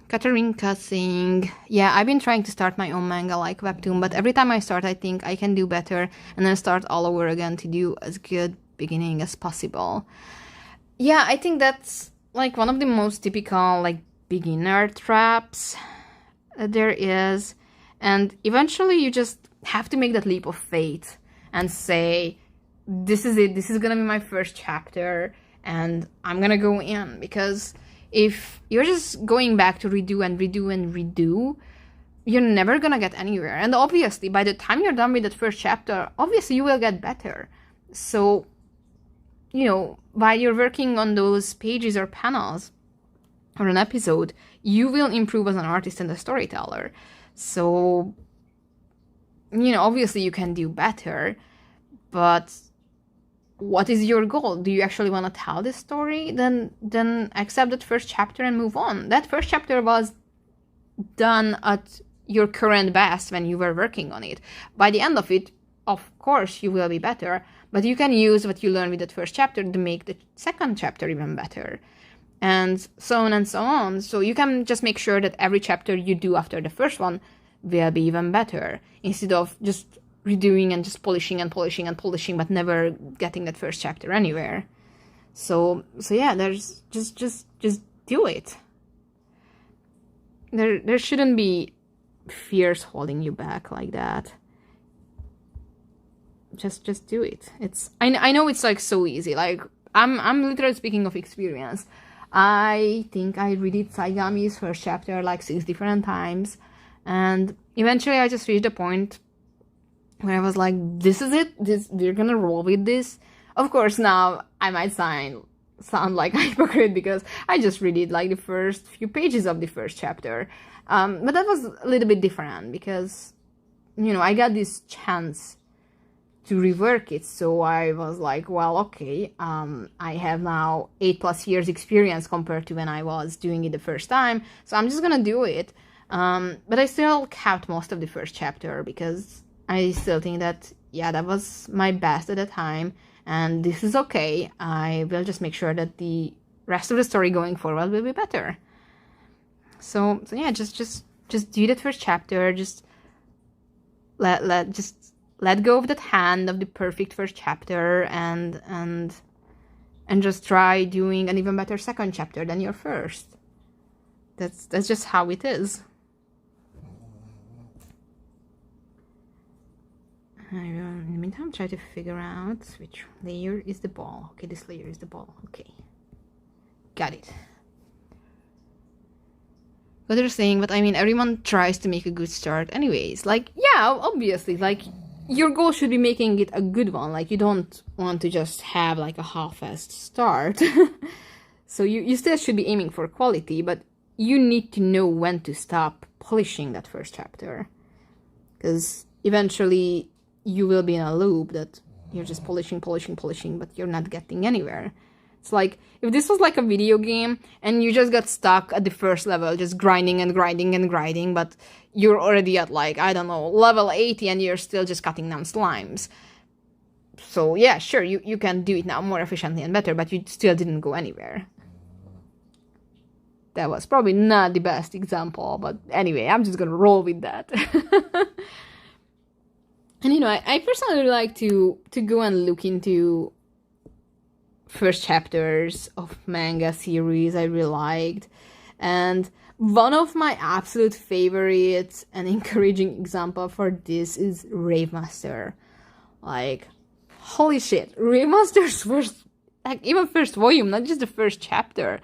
Speaker 1: Katarina saying, yeah, I've been trying to start my own manga like webtoon, but every time I start I think I can do better, and then start all over again to do as good beginning as possible. Yeah, I think that's like one of the most typical like beginner traps there is, and eventually you just have to make that leap of faith and say, this is it, this is gonna be my first chapter and I'm gonna go in. Because if you're just going back to redo and redo and redo, you're never gonna get anywhere. And obviously, by the time you're done with that first chapter, obviously you will get better. So, you know, while you're working on those pages or panels or an episode, you will improve as an artist and a storyteller. So, you know, obviously you can do better, but what is your goal? Do you actually want to tell this story? Then accept that first chapter and move on. That first chapter was done at your current best when you were working on it. By the end of it, of course, you will be better, but you can use what you learned with that first chapter to make the second chapter even better, and so on and so on. So you can just make sure that every chapter you do after the first one will be even better, instead of just redoing and just polishing and polishing and polishing, but never getting that first chapter anywhere. So yeah, there's just do it. There shouldn't be fears holding you back like that. Just do it. I know it's like so easy. Like I'm literally speaking of experience. I think I read Saigami's first chapter like 6 different times, and eventually I just reached a point where I was like, this is it, we're gonna roll with this. Of course, now I might sound like a hypocrite because I just read it like the first few pages of the first chapter. But that was a little bit different because, you know, I got this chance to rework it. So I was like, well, okay, I have now 8+ years experience compared to when I was doing it the first time. So I'm just gonna do it. But I still kept most of the first chapter because I still think that, yeah, that was my best at the time, and this is okay. I will just make sure that the rest of the story going forward will be better. So yeah, just do that first chapter. Just let go of that hand of the perfect first chapter, and just try doing an even better second chapter than your first. That's just how it is. I will, in the meantime, try to figure out which layer is the ball. Okay, this layer is the ball. Okay. Got it. What they're saying, but I mean, everyone tries to make a good start anyways. Like, yeah, obviously, like, your goal should be making it a good one. Like, you don't want to just have, like, a half-assed start. So you still should be aiming for quality, but you need to know when to stop polishing that first chapter. Because eventually you will be in a loop that you're just polishing, but you're not getting anywhere. It's like, if this was like a video game and you just got stuck at the first level, just grinding and grinding and grinding, but you're already at like, I don't know, level 80 and you're still just cutting down slimes. So yeah, sure, you can do it now more efficiently and better, but you still didn't go anywhere. that was probably not the best example, but anyway, I'm just gonna roll with that. And, you know, I personally like to go and look into first chapters of manga series I really liked. And one of my absolute favorites and encouraging example for this is Rave Master. Like, holy shit, Rave Master's first, like, even first volume, not just the first chapter,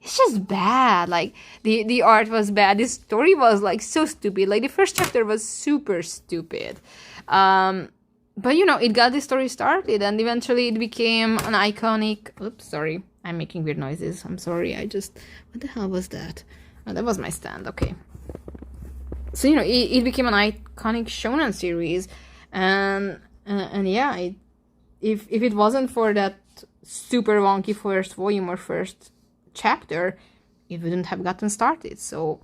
Speaker 1: it's just bad. Like, the art was bad, the story was, like, so stupid. Like, the first chapter was super stupid. But, you know, it got the story started, and eventually it became an iconic... Oops, sorry. I'm making weird noises. I'm sorry. What the hell was that? Oh, that was my stand. Okay. So, you know, it became an iconic shonen series. And yeah, if it wasn't for that super wonky first volume or first chapter, it wouldn't have gotten started. So,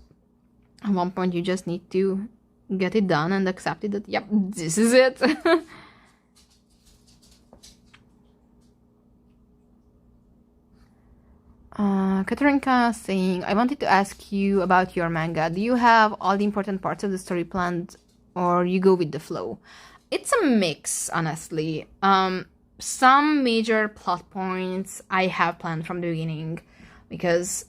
Speaker 1: at one point, you just need to get it done and accept it that, yep, this is it. Katerinka saying, I wanted to ask you about your manga. Do you have all the important parts of the story planned, or you go with the flow? It's a mix, honestly. Some major plot points I have planned from the beginning, because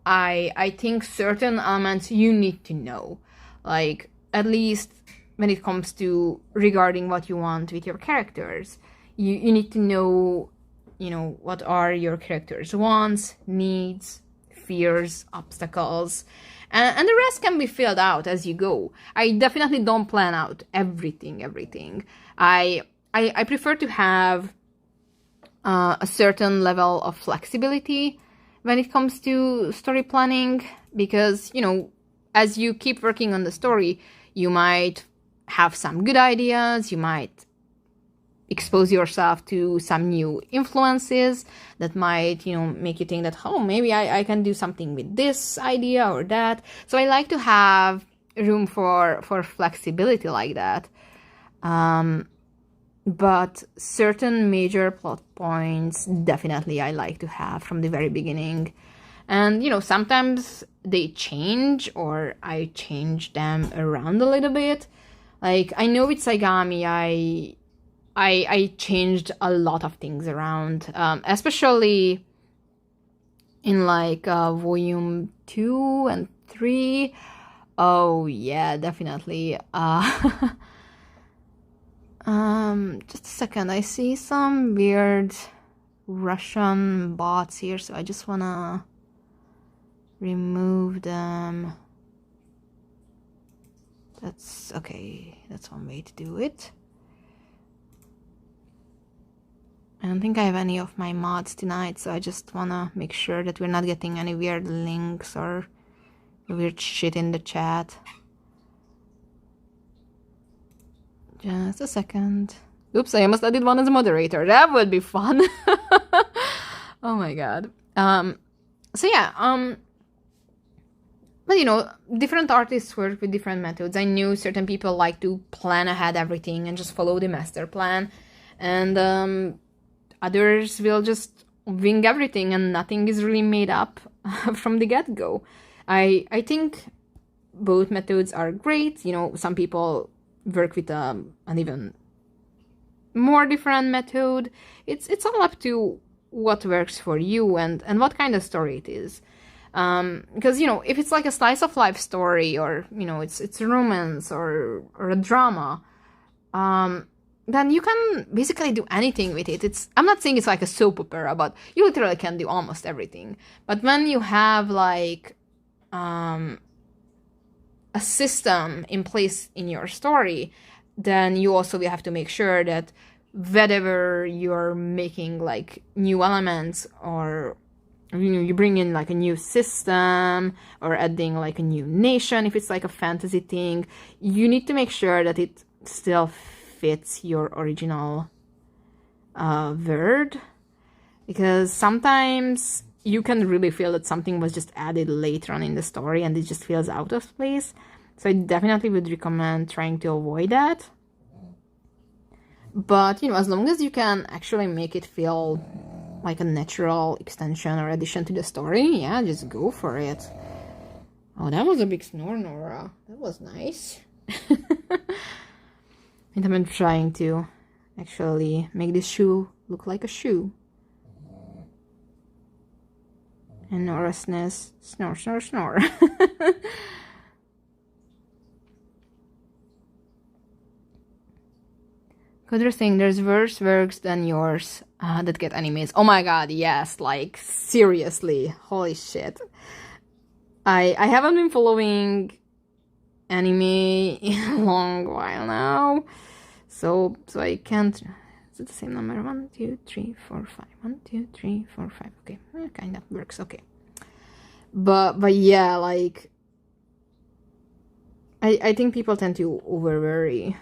Speaker 1: I think certain elements you need to know. Like, at least when it comes to regarding what you want with your characters. You need to know, you know, what are your characters' wants, needs, fears, obstacles, and the rest can be filled out as you go. I definitely don't plan out everything. I prefer to have a certain level of flexibility when it comes to story planning, because, you know, as you keep working on the story, you might have some good ideas, you might expose yourself to some new influences that might, you know, make you think that, oh, maybe I can do something with this idea or that. So I like to have room for flexibility like that. But certain major plot points, definitely I like to have from the very beginning. And, you know, sometimes they change, or I change them around a little bit. Like, I know with Saigami, I changed a lot of things around, especially in, like, volume 2 and 3. Oh, yeah, definitely. Just a second. I see some weird Russian bots here, so I just wanna remove them. That's okay. That's one way to do it. I don't think I have any of my mods tonight, so I just wanna make sure that we're not getting any weird links or weird shit in the chat. Just a second. Oops, I almost added one as a moderator. That would be fun. Oh my god. So yeah, but, you know, different artists work with different methods. I know certain people like to plan ahead everything and just follow the master plan, and others will just wing everything and nothing is really made up from the get-go. I think both methods are great. You know, some people work with an even more different method. It's all up to what works for you and what kind of story it is. Because, you know, if it's like a slice of life story, or, you know, it's a romance or a drama, then you can basically do anything with it. I'm not saying it's like a soap opera, but you literally can do almost everything. But when you have, like, a system in place in your story, then you also have to make sure that whenever you're making, like, new elements, or, you know, you bring in, like, a new system, or adding, like, a new nation, if it's like a fantasy thing, you need to make sure that it still fits your original word, because sometimes you can really feel that something was just added later on in the story and it just feels out of place. So I definitely would recommend trying to avoid that. But, you know, as long as you can actually make it feel like a natural extension or addition to the story, yeah, just go for it. Oh, that was a big snore, Nora. That was nice. And I'm trying to actually make this shoe look like a shoe. And Nora's snore, snore, snore. Could thing, there's worse works than yours that get animes. Oh my god, yes, like seriously, holy shit. I haven't been following anime in a long while now, so I can't. Is it the same number? 1, 2, 3, 4, 5. 1, 2, 3, 4, 5. Okay, kind of works. Okay, but yeah, like I think people tend to over worry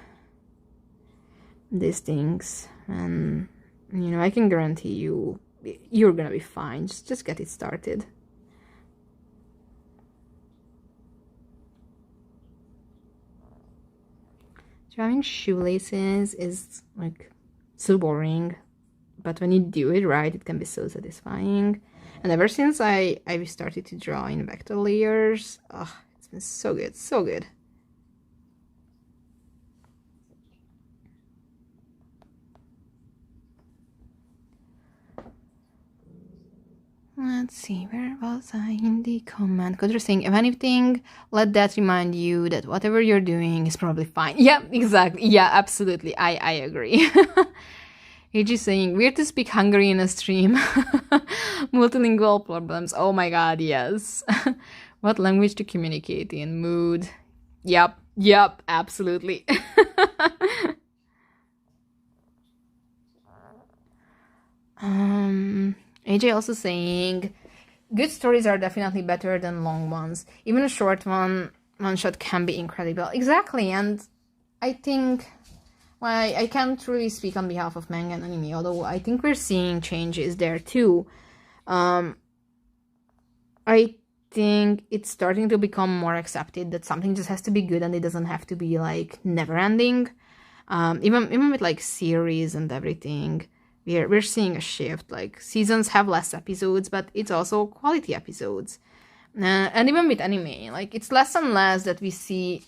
Speaker 1: these things, and you know, I can guarantee you're gonna be fine. Just get it started. Drawing shoelaces is like so boring, but when you do it right, it can be so satisfying. And ever since I started to draw in vector layers, it's been so good, so good. Let's see, where was I in the comment? Because you're saying, if anything, let that remind you that whatever you're doing is probably fine. Yeah, exactly. Yeah, absolutely. I agree. AG saying, weird to speak Hungary in a stream. Multilingual problems. Oh my god, yes. What language to communicate in? Mood. Yep, absolutely. AJ also saying, good stories are definitely better than long ones. Even a short one shot can be incredible. Exactly, and I think, well, I can't really speak on behalf of manga and anime, although I think we're seeing changes there too. I think it's starting to become more accepted that something just has to be good and it doesn't have to be like never ending. Even with like series and everything. We're seeing a shift, like seasons have less episodes, but it's also quality episodes. And even with anime, like it's less and less that we see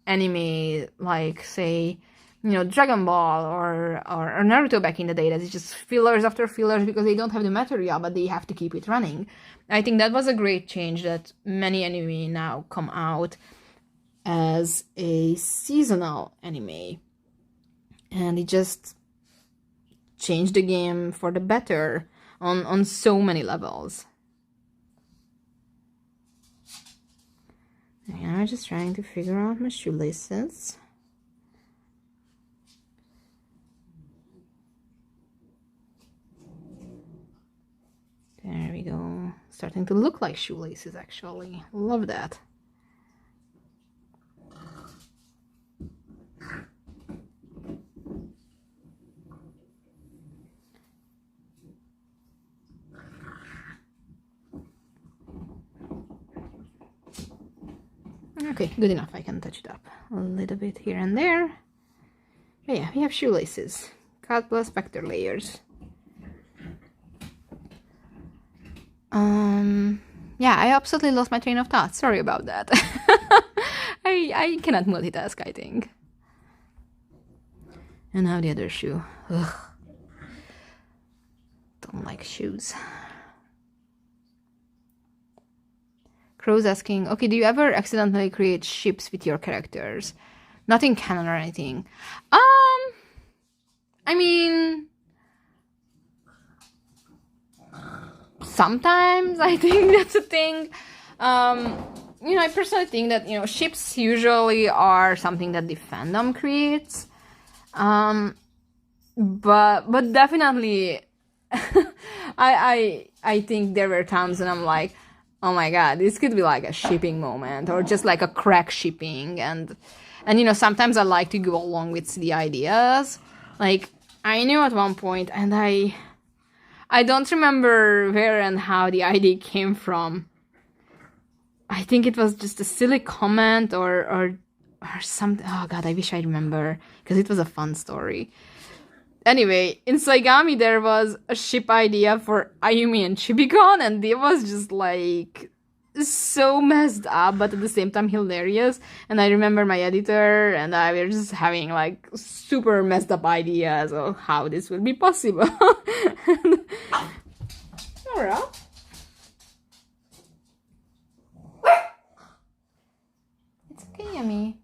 Speaker 1: anime like, say, you know, Dragon Ball or Naruto back in the day, that it's just fillers after fillers because they don't have the material, but they have to keep it running. I think that was a great change that many anime now come out as a seasonal anime. And it just changed the game for the better on so many levels. And I'm just trying to figure out my shoelaces. There we go. Starting to look like shoelaces, actually. Love that. Okay, good enough. I can touch it up a little bit here and there. But yeah, we have shoelaces. Cut plus vector layers. Yeah, I absolutely lost my train of thought. Sorry about that. I cannot multitask, I think. And now the other shoe. Ugh. Don't like shoes. Crow's asking, okay, do you ever accidentally create ships with your characters? Not in canon or anything. I mean, sometimes I think that's a thing. You know, I personally think that, you know, ships usually are something that the fandom creates. But definitely, I think there were times when I'm like, oh my god, this could be like a shipping moment or just like a crack shipping. And you know, sometimes I like to go along with the ideas. Like, I knew at one point, and I don't remember where and how the idea came from. I think it was just a silly comment or something. Oh god, I wish I remember, because it was a fun story. anyway, in Saigami there was a ship idea for Ayumi and Chibikon, and it was just like so messed up, but at the same time hilarious. And I remember my editor and I were just having like super messed up ideas of how this would be possible. Alright. It's okay, Yummy.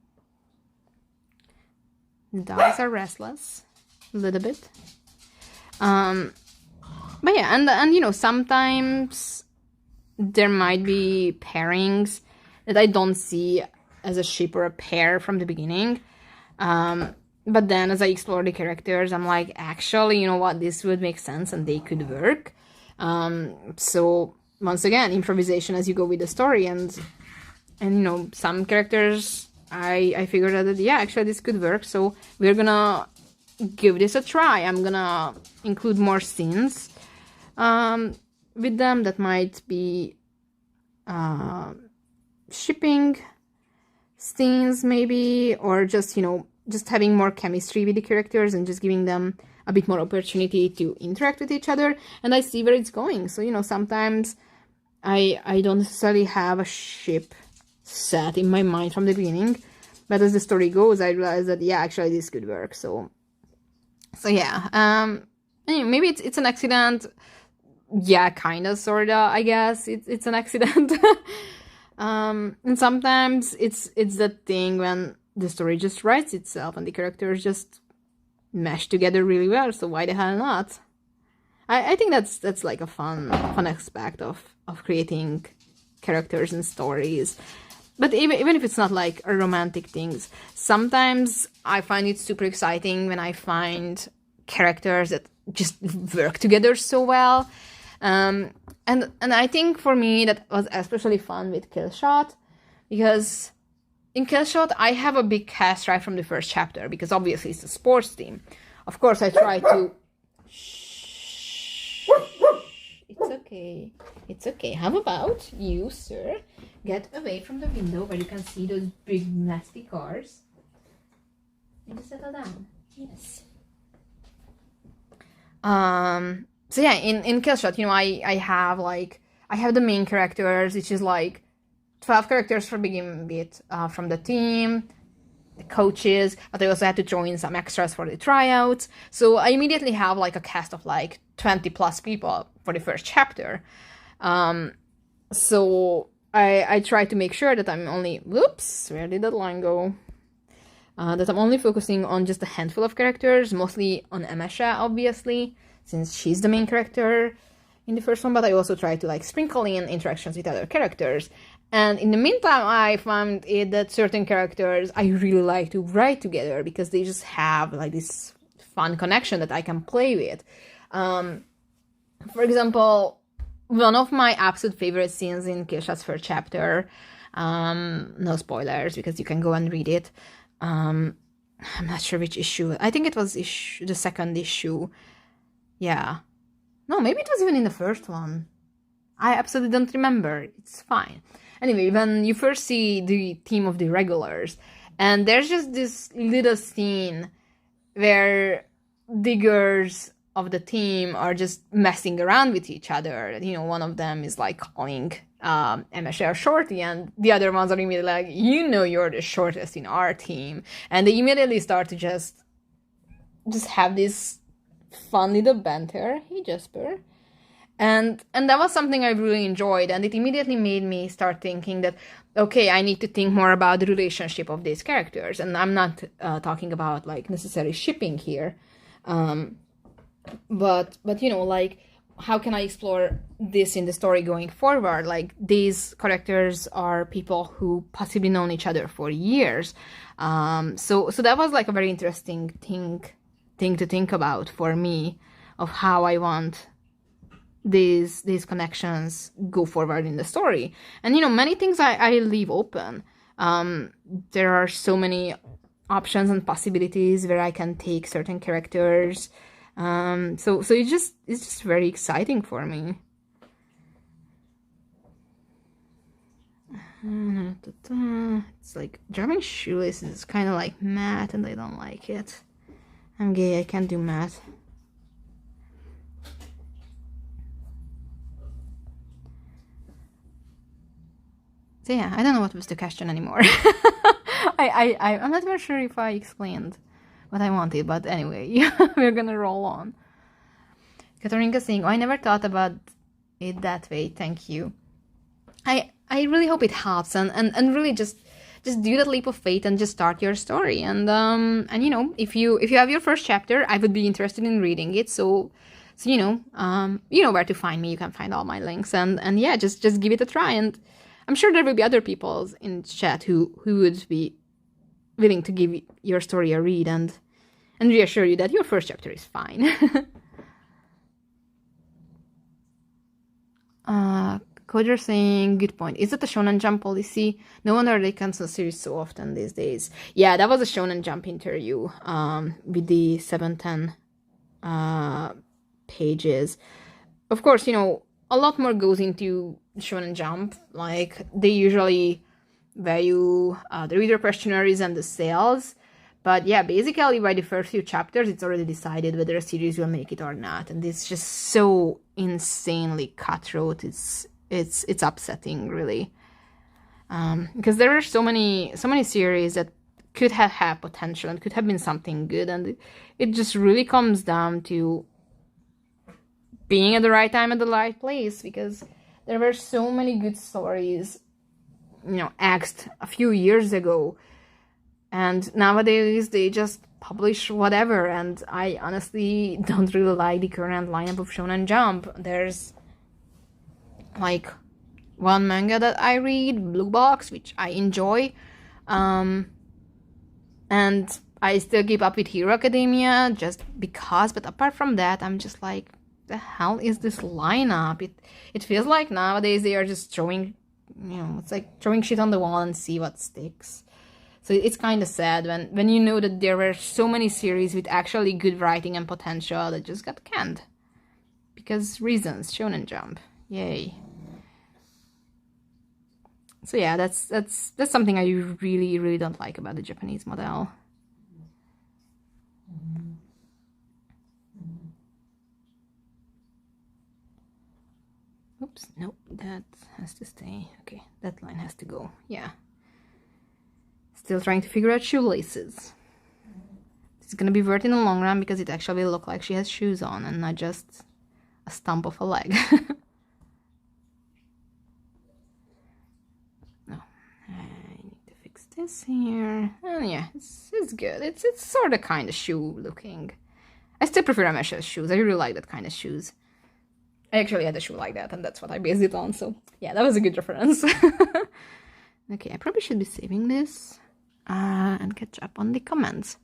Speaker 1: The dogs are restless a little bit. But yeah, and you know, sometimes there might be pairings that I don't see as a ship or a pair from the beginning. But then as I explore the characters, I'm like, actually, you know what, this would make sense and they could work. So once again, improvisation as you go with the story, and you know, some characters I figured out that yeah, actually this could work, so we're gonna give this a try. I'm gonna include more scenes with them that might be shipping scenes maybe, or just, you know, just having more chemistry with the characters and just giving them a bit more opportunity to interact with each other, and I see where it's going. So, you know, sometimes I don't necessarily have a ship set in my mind from the beginning, but as the story goes, I realize that yeah, actually this could work. So yeah, anyway, maybe it's an accident. Yeah, kinda, sorta, I guess it's an accident. And sometimes it's that thing when the story just writes itself and the characters just mesh together really well, so why the hell not? I think that's like a fun aspect of creating characters and stories. But even if it's not like a romantic things, sometimes I find it super exciting when I find characters that just work together so well. And I think for me that was especially fun with Killshot, because in Killshot I have a big cast right from the first chapter, because obviously it's a sports team. Of course I try to... Shh. It's okay. How about you, sir, get away from the window where you can see those big nasty cars and just settle down. Yes. So yeah, in Killshot, you know, I have the main characters, which is like 12 characters for begin with, from the team, the coaches, but I also had to join some extras for the tryouts. So I immediately have like a cast of like 20 plus people for the first chapter. So I try to make sure that I'm only, whoops, where did that line go? That I'm only focusing on just a handful of characters, mostly on Emesha, obviously, since she's the main character in the first one, but I also try to like sprinkle in interactions with other characters. And in the meantime, I found it that certain characters I really like to write together because they just have like this fun connection that I can play with. For example, one of my absolute favorite scenes in Killshot's first chapter, no spoilers because you can go and read it. I'm not sure which issue. I think it was the second issue. Yeah. No, maybe it was even in the first one. I absolutely don't remember. It's fine. Anyway, when you first see the team of the regulars, and there's just this little scene where diggers of the team are just messing around with each other. You know, one of them is like calling Emesha shorty, and the other ones are immediately like, you know, you're the shortest in our team. And they immediately start to just have this fun little banter. Hey, Jasper. And that was something I really enjoyed, and it immediately made me start thinking that, okay, I need to think more about the relationship of these characters. And I'm not talking about like necessary shipping here, but you know, like, how can I explore this in the story going forward? Like, these characters are people who possibly known each other for years, so that was like a very interesting thing to think about for me, of how I want these connections go forward in the story. And you know, many things I leave open. There are so many options and possibilities where I can take certain characters. So it's just very exciting for me. It's like German shoelaces is kind of like matte and I don't like it. I'm gay, I can't do math. So yeah, I don't know what was the question anymore. I'm not even sure if I explained what I wanted, but anyway, we're gonna roll on. Katarina saying, oh, I never thought about it that way, thank you. I really hope it helps, and really just do that leap of faith and just start your story. And you know, if you have your first chapter, I would be interested in reading it. So you know where to find me. You can find all my links, and yeah, just give it a try. And I'm sure there will be other people in chat who would be willing to give your story a read and reassure you that your first chapter is fine. Coder saying, good point. Is it a Shonen Jump policy? No wonder they cancel series so often these days. Yeah, that was a Shonen Jump interview with the 710 pages. Of course, you know, a lot more goes into Shonen Jump. Like, they usually value the reader questionnaires and the sales. But yeah, basically by the first few chapters, it's already decided whether a series will make it or not. And it's just so insanely cutthroat. It's upsetting, really. Because there are so many series that could have had potential and could have been something good. And it just really comes down to being at the right time at the right place. Because there were so many good stories, you know, axed a few years ago. And nowadays, they just publish whatever, and I honestly don't really like the current lineup of Shonen Jump. There's, like, one manga that I read, Blue Box, which I enjoy, and I still keep up with Hero Academia just because, but apart from that, I'm just like, the hell is this lineup? It feels like nowadays they are just throwing, you know, it's like throwing shit on the wall and see what sticks. So it's kind of sad when you know that there were so many series with actually good writing and potential that just got canned. Because reasons, Shonen Jump. Yay. So yeah, that's something I really, really don't like about the Japanese model. Oops, nope, that has to stay. Okay, that line has to go. Yeah. Still trying to figure out shoelaces. It's gonna be worth in the long run because it actually will look like she has shoes on and not just a stump of a leg. No, I need to fix this here. And yeah, it's good. It's sort of kind of shoe looking. I still prefer Amesha's shoes. I really like that kind of shoes. I actually had a shoe like that, and that's what I based it on. So yeah, that was a good reference. Okay, I probably should be saving this. And catch up on the comments.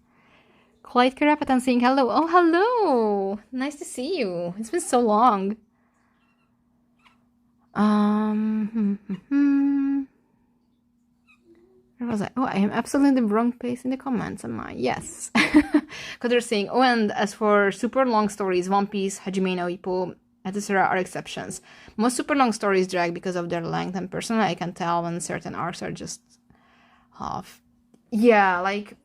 Speaker 1: Clyde Karapatan saying hello. Oh, hello! Nice to see you. It's been so long. Where was I? Oh, I am absolutely in the wrong place in the comments, am I? Yes. Because they're saying, oh, and as for super long stories, One Piece, Hajime no Ippo, etc. are exceptions. Most super long stories drag because of their length, and personally I can tell when certain arcs are just half. Yeah, like,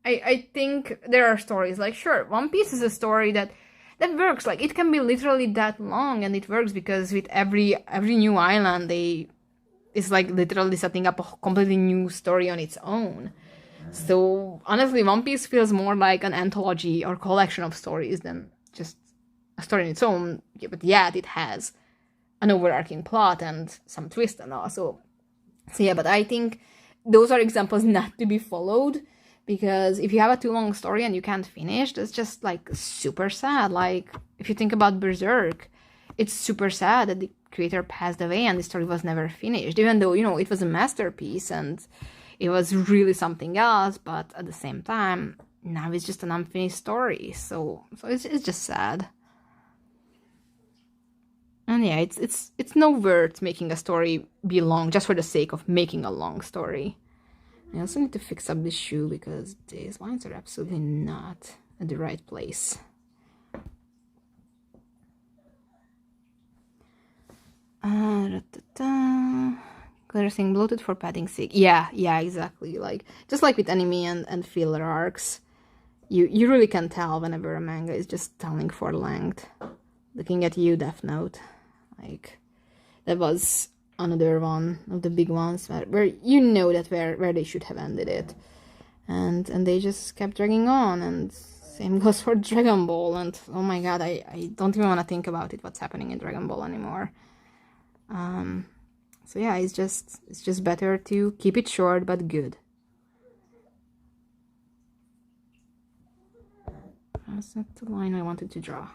Speaker 1: I think there are stories, like, sure, One Piece is a story that works, like, it can be literally that long, and it works because with every new island, it's like literally setting up a completely new story on its own. So, honestly, One Piece feels more like an anthology or collection of stories than just a story on its own, but yet it has an overarching plot and some twist and all, so yeah, but I think those are examples not to be followed, because if you have a too long story and you can't finish, that's just, like, super sad. Like, if you think about Berserk, it's super sad that the creator passed away and the story was never finished, even though, you know, it was a masterpiece and it was really something else, but at the same time, now it's just an unfinished story, so it's just sad. And yeah, it's no worth making a story be long just for the sake of making a long story. I also need to fix up this shoe because these lines are absolutely not at the right place. Claire saying bloated for padding sake. Yeah, exactly. Like, just like with anime and filler arcs. you really can tell whenever a manga is just telling for length. Looking at you, Death Note. Like, that was another one of the big ones where you know that where they should have ended it. And they just kept dragging on, and same goes for Dragon Ball. And oh my god, I don't even want to think about it, what's happening in Dragon Ball anymore. So yeah, it's just better to keep it short but good. That's not the line I wanted to draw.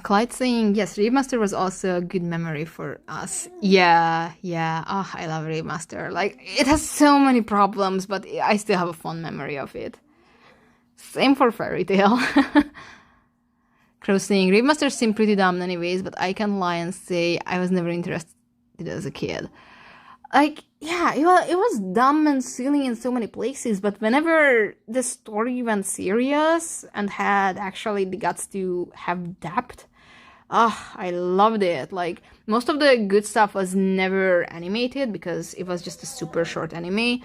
Speaker 1: Clyde saying, yes, Remaster was also a good memory for us. Yeah. Oh, I love Remaster. Like, it has so many problems, but I still have a fond memory of it. Same for Fairy Tail. Crow saying, Remaster seemed pretty dumb anyways, but I can lie and say I was never interested as a kid. Like, yeah, it was dumb and silly in so many places, but whenever the story went serious and had actually the guts to have depth, I loved it. Like, most of the good stuff was never animated because it was just a super short anime.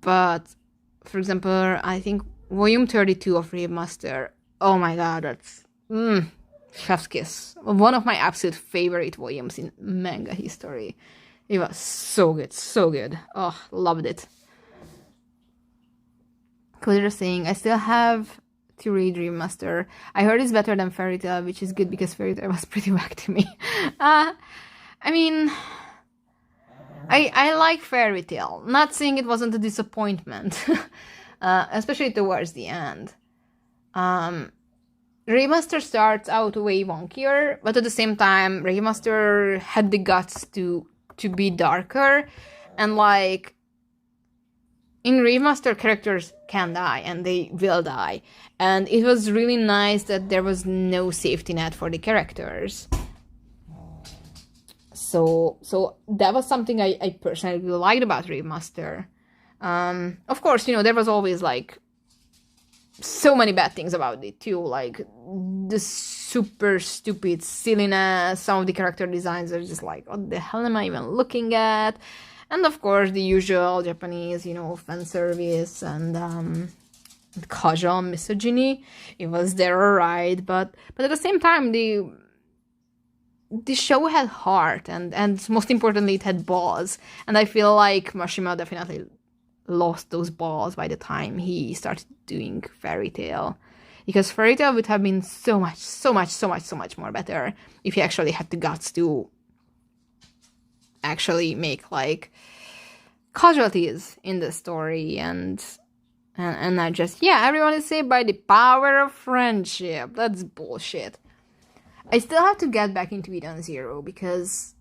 Speaker 1: But, for example, I think volume 32 of Remaster, oh my god, that's chef's kiss. One of my absolute favorite volumes in manga history. It was so good, so good. Oh, loved it. Clear saying, I still have to read Remaster. I heard it's better than Fairy Tail, which is good because Fairy Tail was pretty whack to me. I mean, I like Fairy Tail. Not saying it wasn't a disappointment, especially towards the end. Remaster starts out way wonkier, but at the same time, Remaster had the guts to be darker, and like in Remaster, characters can die and they will die, and it was really nice that there was no safety net for the characters. So that was something I personally really liked about Remaster. Of course, there was always like so many bad things about it too, like the super stupid silliness. Some of the character designs are just like, what the hell am I even looking at? And of course the usual Japanese, fan service and casual misogyny. It was there, alright, but at the same time the show had heart, and most importantly it had balls, and I feel like Mashima definitely lost those balls by the time he started doing Fairy Tail, because Fairy Tail would have been so much more better if he actually had the guts to actually make like casualties in the story, and not just, everyone is saved by the power of friendship. That's bullshit. I still have to get back into Eden Zero because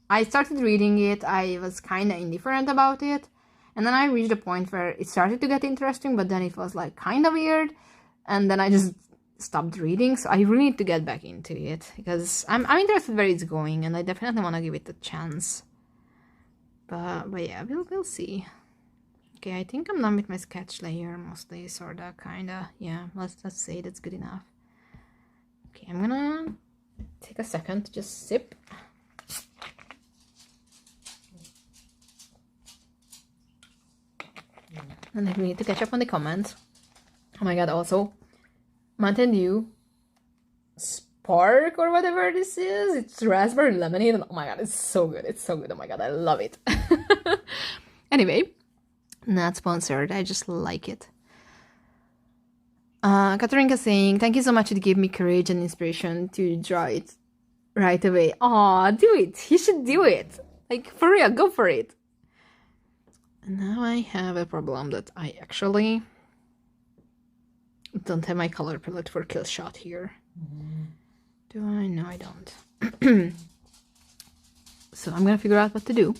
Speaker 1: I started reading it, I was kinda indifferent about it, and then I reached a point where it started to get interesting, but then it was like kind of weird, and then I just stopped reading. So I really need to get back into it because I'm interested where it's going, and I definitely want to give it a chance. But yeah, we'll see. Okay, I think I'm done with my sketch layer mostly, sorta, kinda. Yeah, let's say that's good enough. Okay, I'm gonna take a second to just sip. And then we need to catch up on the comments. Oh my god, also, Mountain Dew Spark or whatever this is. It's raspberry lemonade, and oh my god, it's so good. It's so good. Oh my god, I love it. Anyway, not sponsored. I just like it. Katarina saying, thank you so much. It gave me courage and inspiration to draw it right away. Aw, do it. You should do it. Like, for real, go for it. And now I have a problem that I actually don't have my color palette for Kill Shot here. Do I? No, I don't. So I'm gonna figure out what to do.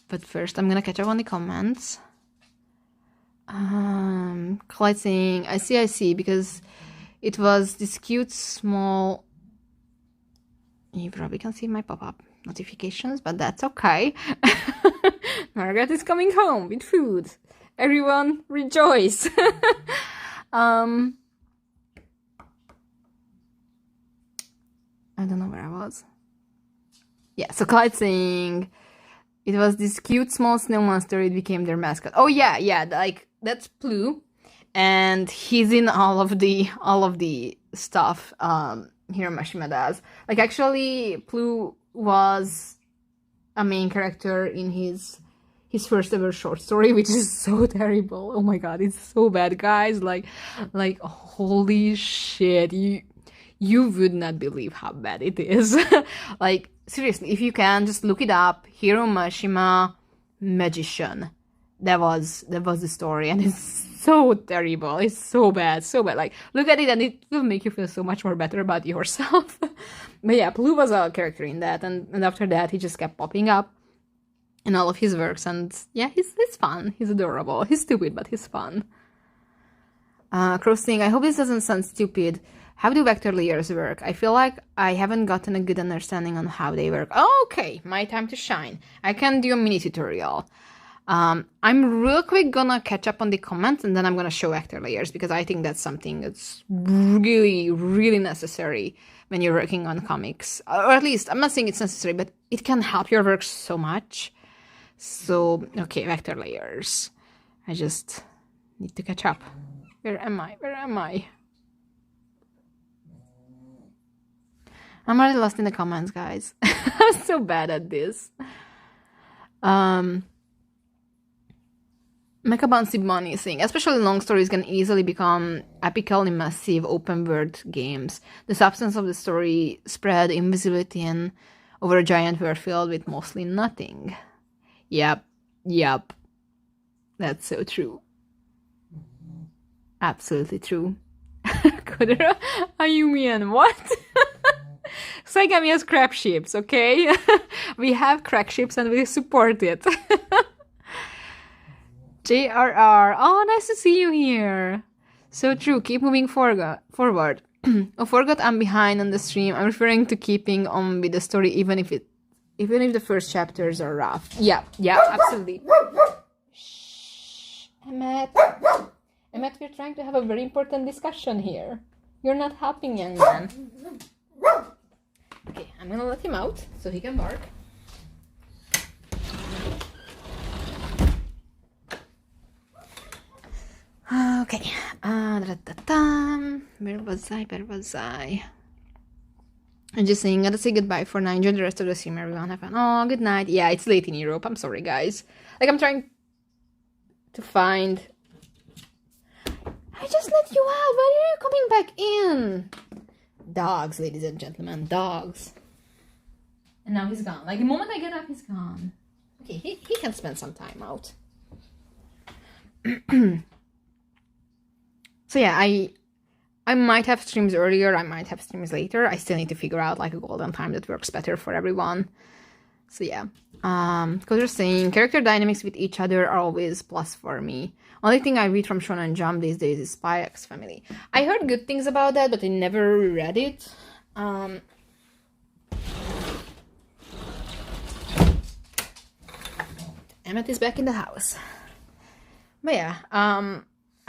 Speaker 1: But first I'm gonna catch up on the comments. Clyde saying, I see, because it was this cute small... You probably can see my pop-up notifications, but that's okay. Margaret is coming home with food. Everyone rejoice. I don't know where I was. Yeah, so Clyde saying it was this cute small snow monster. It became their mascot. Oh yeah, like that's Plu, and he's in all of the stuff Hiromashima does. Like actually, Plu was a main character in his first ever short story, which is so terrible. Oh my god, it's so bad, guys. Like holy shit, you would not believe how bad it is. Like seriously, if you can just look it up, Hiromashima magician. That was the story, and it's so terrible. It's so bad, so bad. Like look at it, and it will make you feel so much more better about yourself. But yeah, Plu was a character in that, and after that he just kept popping up in all of his works, and yeah, he's fun. He's adorable. He's stupid, but he's fun. Crossing, I hope this doesn't sound stupid. How do vector layers work? I feel like I haven't gotten a good understanding on how they work. Oh, okay, my time to shine. I can do a mini tutorial. I'm real quick gonna catch up on the comments, and then I'm gonna show vector layers, because I think that's something that's really, really necessary when you're working on comics. Or at least, I'm not saying it's necessary, but it can help your work so much. So, okay, vector layers. I just need to catch up. Where am I? I'm already lost in the comments, guys. I'm so bad at this. Mecha Bouncy Bunny is saying, especially long stories can easily become epically massive open world games. The substance of the story spread invisibility and over a giant world filled with mostly nothing. Yep. That's so true. Absolutely true. Kodera, Ayumian, what? Saigami has crap ships, okay? We have crack ships and we support it. JRR, oh, nice to see you here. So true, keep moving forward. Oh, forgot I'm behind on the stream. I'm referring to keeping on with the story even if the first chapters are rough. Yeah, absolutely. Shh, Emmet, we're trying to have a very important discussion here. You're not helping, young man. Okay, I'm gonna let him out so he can bark. Okay. Where was I? I'm just saying, gotta say goodbye for now. Enjoy the rest of the stream, everyone. Have fun. Oh, good night. Yeah, it's late in Europe. I'm sorry, guys. Like, I'm trying to find... I just let you out. Why are you coming back in? Dogs, ladies and gentlemen. Dogs. And now he's gone. Like, the moment I get up, he's gone. Okay, he can spend some time out. So yeah, I might have streams earlier, I might have streams later. I still need to figure out like a golden time that works better for everyone. So yeah. Because you're saying character dynamics with each other are always plus for me. Only thing I read from Shonen Jump these days is Spy X Family. I heard good things about that, but I never read it. Emmett is back in the house. But yeah,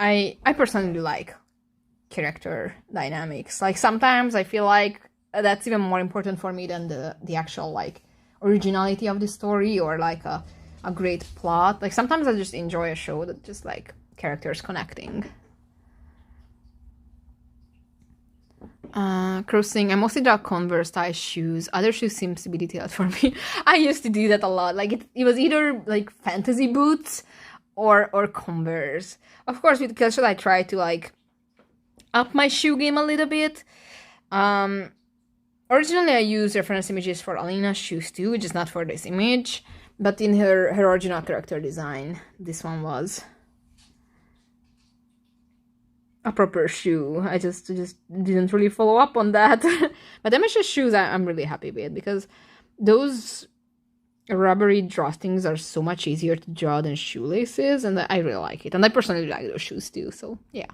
Speaker 1: I personally like character dynamics. Like sometimes I feel like that's even more important for me than the actual like originality of the story or like a great plot. Like sometimes I just enjoy a show that just like characters connecting. Crossing, I mostly draw Converse style shoes. Other shoes seems to be detailed for me. I used to do that a lot. Like it was either like fantasy boots or Converse. Of course, with Kelshot, I try to like up my shoe game a little bit. Originally, I used reference images for Alina's shoes too, just not for this image. But in her original character design, this one was a proper shoe. I just didn't really follow up on that. But MS's shoes I'm really happy with because those rubbery drawstrings are so much easier to draw than shoelaces, and I really like it. And I personally like those shoes too, so yeah.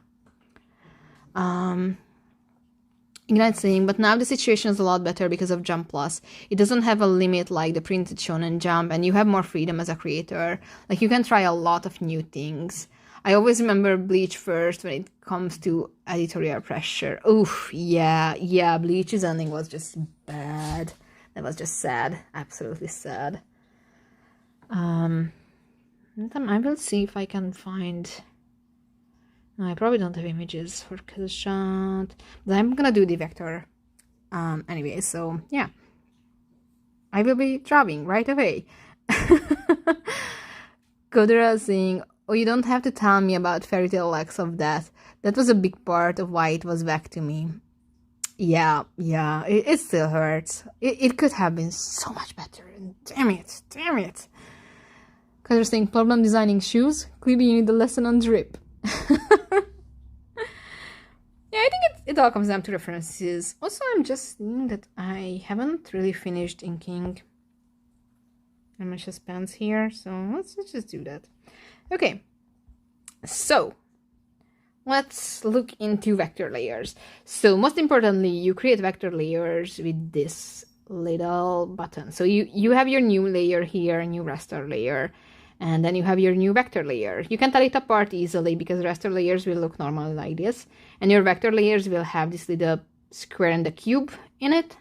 Speaker 1: Ignite saying, but now the situation is a lot better because of Jump Plus. It doesn't have a limit like the printed Shonen Jump, and you have more freedom as a creator. Like, you can try a lot of new things. I always remember Bleach first when it comes to editorial pressure. Oof, yeah, Bleach's ending was just bad. That was just sad, absolutely sad. Then I will see if I can find... No, I probably don't have images for kill shot, but I'm gonna do the vector anyway, so yeah. I will be drawing right away. Kodera saying, oh, you don't have to tell me about Fairy Tail Lacks of Death. That was a big part of why it was back to me. Yeah, it still hurts. It could have been so much better. Damn it. Kodera saying, problem designing shoes? Clearly you need a lesson on drip. Yeah, I think it all comes down to references. Also, I'm just seeing that I haven't really finished inking my suspense here, so let's just do that. Okay, so let's look into vector layers. So most importantly, you create vector layers with this little button. So you have your new layer here, new raster layer, and then you have your new vector layer. You can tell it apart easily because raster layers will look normally like this, and your vector layers will have this little square and the cube in it.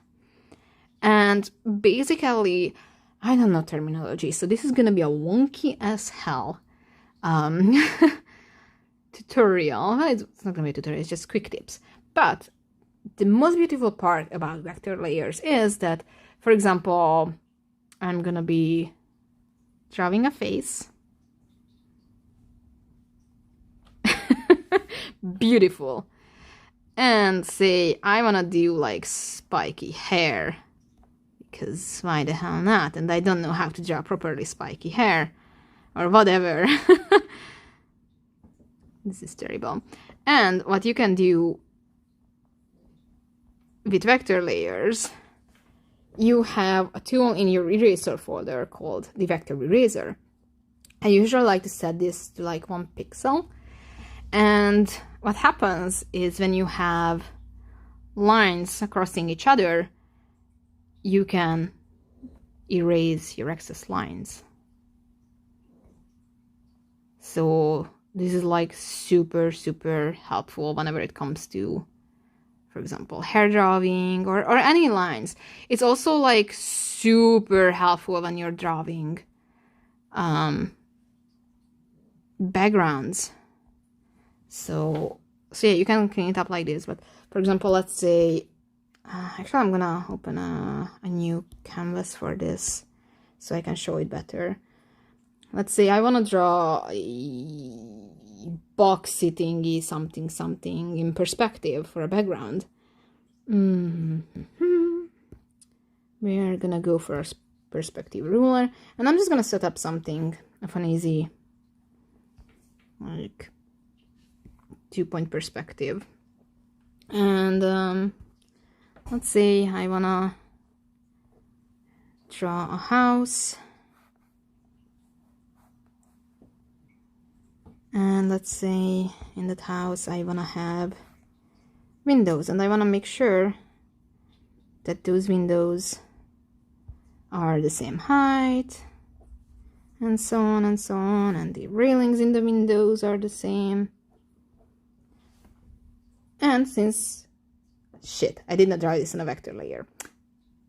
Speaker 1: And basically, I don't know terminology, so this is gonna be a wonky as hell tutorial. Well, it's not gonna be a tutorial, it's just quick tips. But the most beautiful part about vector layers is that, for example, I'm gonna be drawing a face. Beautiful. And say I wanna do like spiky hair, because why the hell not? And I don't know how to draw properly spiky hair or whatever. This is terrible. And what you can do with vector layers, you have a tool in your eraser folder called the vector eraser. I usually like to set this to like 1 pixel. And what happens is when you have lines crossing each other, you can erase your excess lines. So this is like super helpful whenever it comes to, for example, hair drawing or any lines. It's also like super helpful when you're drawing backgrounds. So yeah, you can clean it up like this. But for example, let's say, actually I'm gonna open a new canvas for this so I can show it better. Let's say I want to draw a boxy thingy, something in perspective for a background. We are gonna go for a perspective ruler, and I'm just gonna set up something of an easy, like 2-point perspective. And let's say I wanna draw a house. And let's say in that house I want to have windows, and I want to make sure that those windows are the same height, and so on and so on, and the railings in the windows are the same. And since, shit, I did not draw this in a vector layer.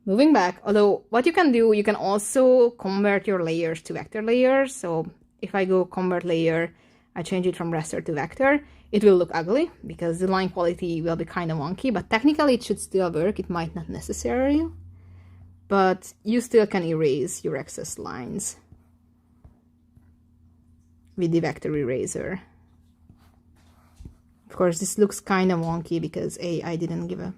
Speaker 1: Moving back, although what you can do, you can also convert your layers to vector layers. So if I go convert layer, I change it from raster to vector, it will look ugly because the line quality will be kind of wonky, but technically it should still work. It might not necessarily, but you still can erase your excess lines with the vector eraser. Of course, this looks kind of wonky because A, I didn't give a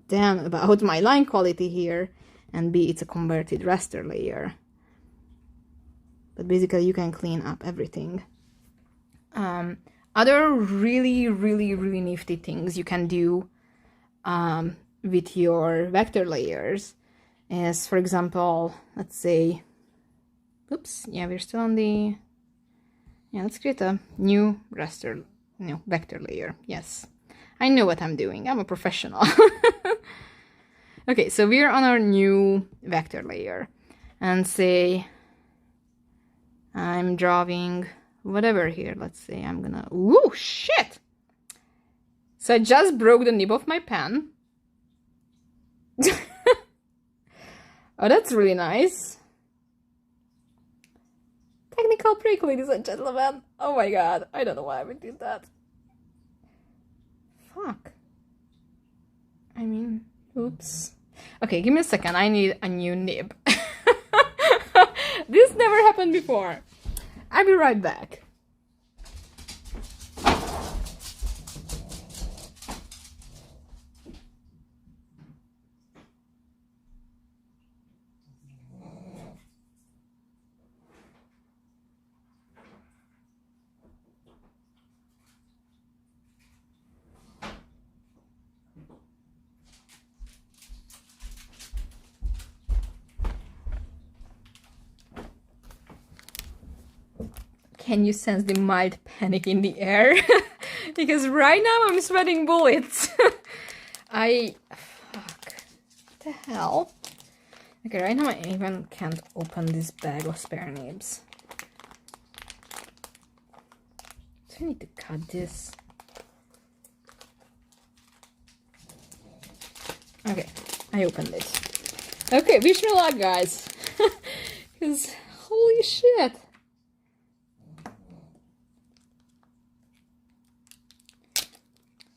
Speaker 1: damn about my line quality here, and B, it's a converted raster layer. But basically you can clean up everything. Other really nifty things you can do with your vector layers is, for example, let's say, oops, yeah, we're still on the, yeah, let's create a new raster, vector layer. Yes, I know what I'm doing. I'm a professional. Okay, so we're on our new vector layer, and say I'm drawing whatever here. Let's say I'm gonna... Ooh, shit! So I just broke the nib of my pen. Oh, that's really nice. Technical break, ladies and gentlemen. Oh my god, I don't know why I did that. Fuck. I mean, oops. Okay, give me a second. I need a new nib. This never happened before. I'll be right back. Can you sense the mild panic in the air? Because right now I'm sweating bullets. Fuck. What the hell? Okay, right now I even can't open this bag of spare nibs. Do I need to cut this? Okay, I opened it. Okay, wish me luck, guys. Because holy shit.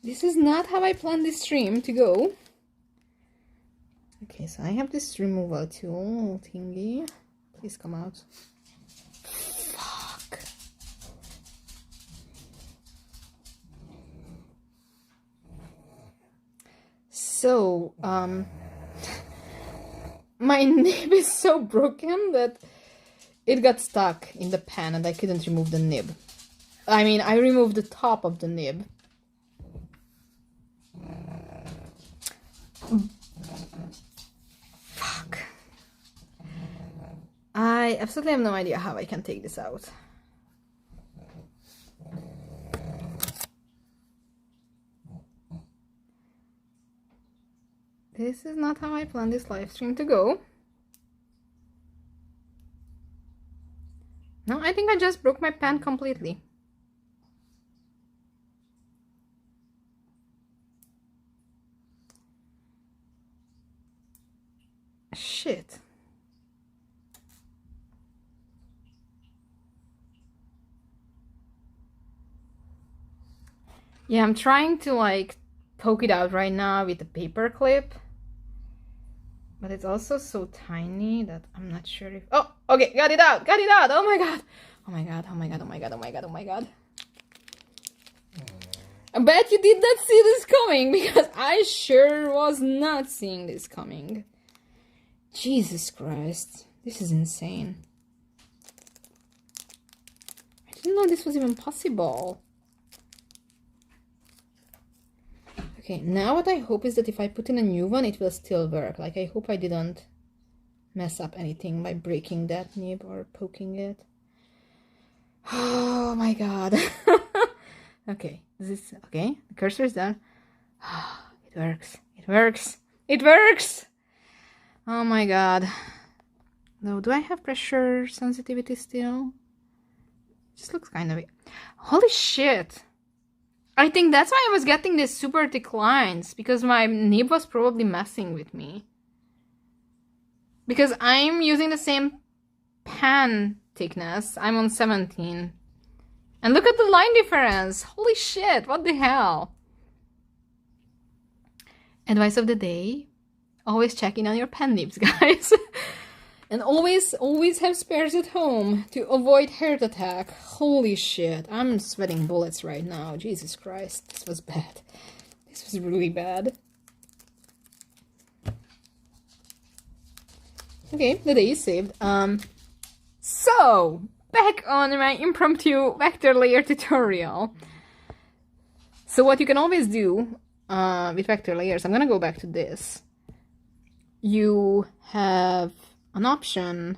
Speaker 1: This is not how I planned this stream to go. Okay, so I have this removal tool thingy. Please come out. Fuck. So, my nib is so broken that it got stuck in the pen and I couldn't remove the nib. I mean, I removed the top of the nib. Fuck. I absolutely have no idea how I can take this out. This is not how I planned this live stream to go. No, I think I just broke my pen completely. Shit. Yeah, I'm trying to like poke it out right now with a paper clip. But it's also so tiny that I'm not sure if... Oh, okay, got it out, got it out. Oh my god. Oh my god, oh my god, oh my god, oh my god, oh my god. I bet you did not see this coming because I sure was not seeing this coming. Jesus Christ, this is insane. I didn't know this was even possible. Okay, now what I hope is that if I put in a new one, it will still work. Like, I hope I didn't mess up anything by breaking that nib or poking it. Oh my god. Okay, okay, the cursor is done. It works, it works, it works! Oh my god. No, do I have pressure sensitivity still? Just looks kind of... Holy shit! I think that's why I was getting these super thick lines, because my nib was probably messing with me. Because I'm using the same pen thickness. I'm on 17. And look at the line difference! Holy shit, what the hell? Advice of the day. Always check in on your pen nibs, guys. And always have spares at home to avoid heart attack. Holy shit, I'm sweating bullets right now. Jesus Christ, this was bad. This was really bad. Okay, the day is saved. So, back on my impromptu vector layer tutorial. So what you can always do with vector layers, I'm gonna go back to this. You have an option.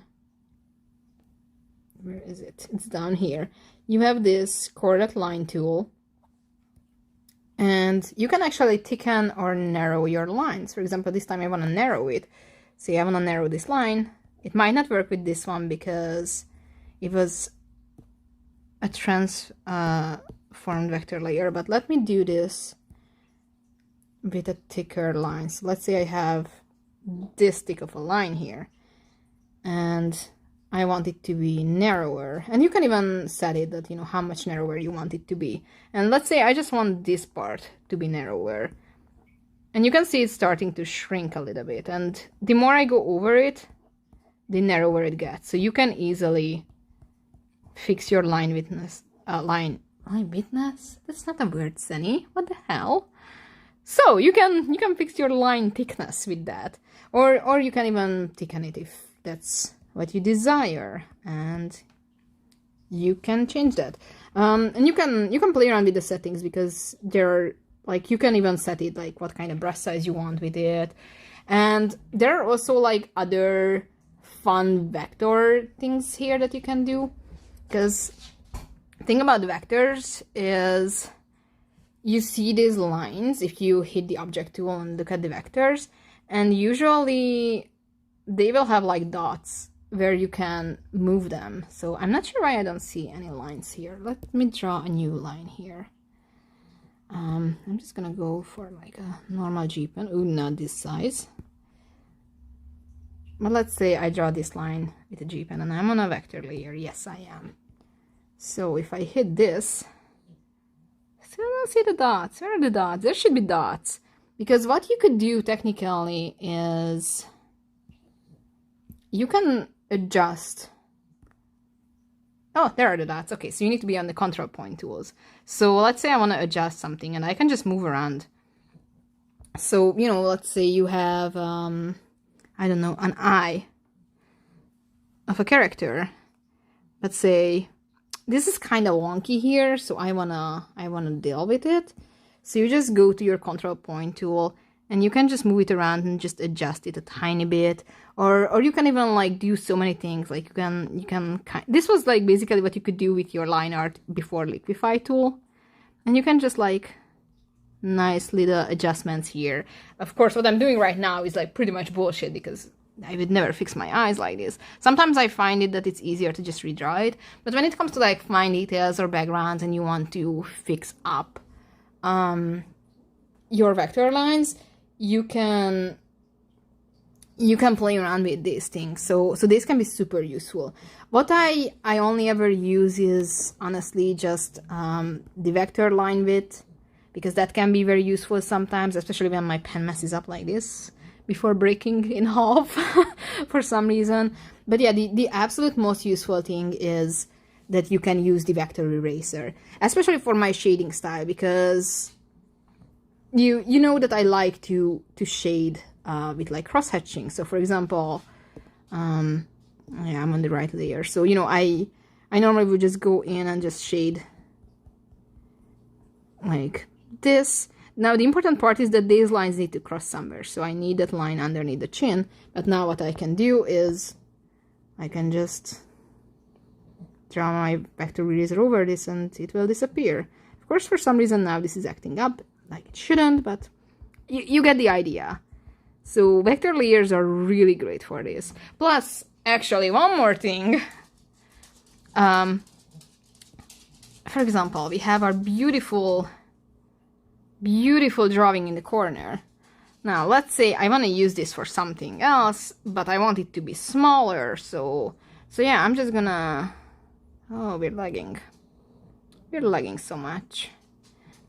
Speaker 1: Where is it? It's down here. You have this coordinate line tool, and you can actually thicken or narrow your lines. For example, this time I want to narrow it. Say I want to narrow this line. It might not work with this one because it was a transformed vector layer, but let me do this with a thicker line. So let's say I have this thick of a line here, and I want it to be narrower, and you can even set it that, you know, how much narrower you want it to be. And let's say I just want this part to be narrower, and you can see it's starting to shrink a little bit, and the more I go over it, the narrower it gets. So you can easily fix your line width. Line width? That's not a word, Sunny. What the hell? So you can fix your line thickness with that, or you can even thicken it if that's what you desire, and you can change that. And you can play around with the settings, because there are, like, you can even set it like what kind of brush size you want with it, and there are also like other fun vector things here that you can do. Because the thing about the vectors is, you see these lines if you hit the object tool and look at the vectors, and usually they will have like dots where you can move them. So I'm not sure why I don't see any lines here. Let me draw a new line here. I'm just gonna go for like a normal G pen. Ooh, not this size. But let's say I draw this line with a G pen, and I'm on a vector layer. Yes, I am. So if I hit this, still don't see the dots. Where are the dots? There should be dots. Because what you could do technically is you can adjust. Oh, there are the dots. Okay, so you need to be on the control point tools. So let's say I want to adjust something, and I can just move around. So, you know, let's say you have, I don't know, an eye of a character. Let's say this is kind of wonky here, so I wanna deal with it. So you just go to your control point tool, and you can just move it around and just adjust it a tiny bit, or you can even like do so many things. Like you can this was like basically what you could do with your line art before Liquify tool, and you can just like nice little adjustments here. Of course, what I'm doing right now is like pretty much bullshit, because I would never fix my eyes like this. Sometimes I find it that it's easier to just redraw it, but when it comes to like fine details or backgrounds and you want to fix up your vector lines, you can play around with these things. So this can be super useful. What I only ever use is honestly just the vector line width, because that can be very useful sometimes, especially when my pen messes up like this before breaking in half for some reason. But yeah, the absolute most useful thing is that you can use the vector eraser, especially for my shading style, because you know that I like to shade with like cross hatching. So for example, yeah, I'm on the right layer, so you know I normally would just go in and just shade like this. Now the important part is that these lines need to cross somewhere, so I need that line underneath the chin. But now what I can do is I can just draw my vector eraser over this and it will disappear. Of course, for some reason now this is acting up like it shouldn't, but you get the idea. So vector layers are really great for this. Plus, actually, one more thing. For example, we have our beautiful drawing in the corner. Now, let's say I want to use this for something else, but I want it to be smaller. So yeah, I'm just gonna... Oh, we're lagging. We're lagging so much.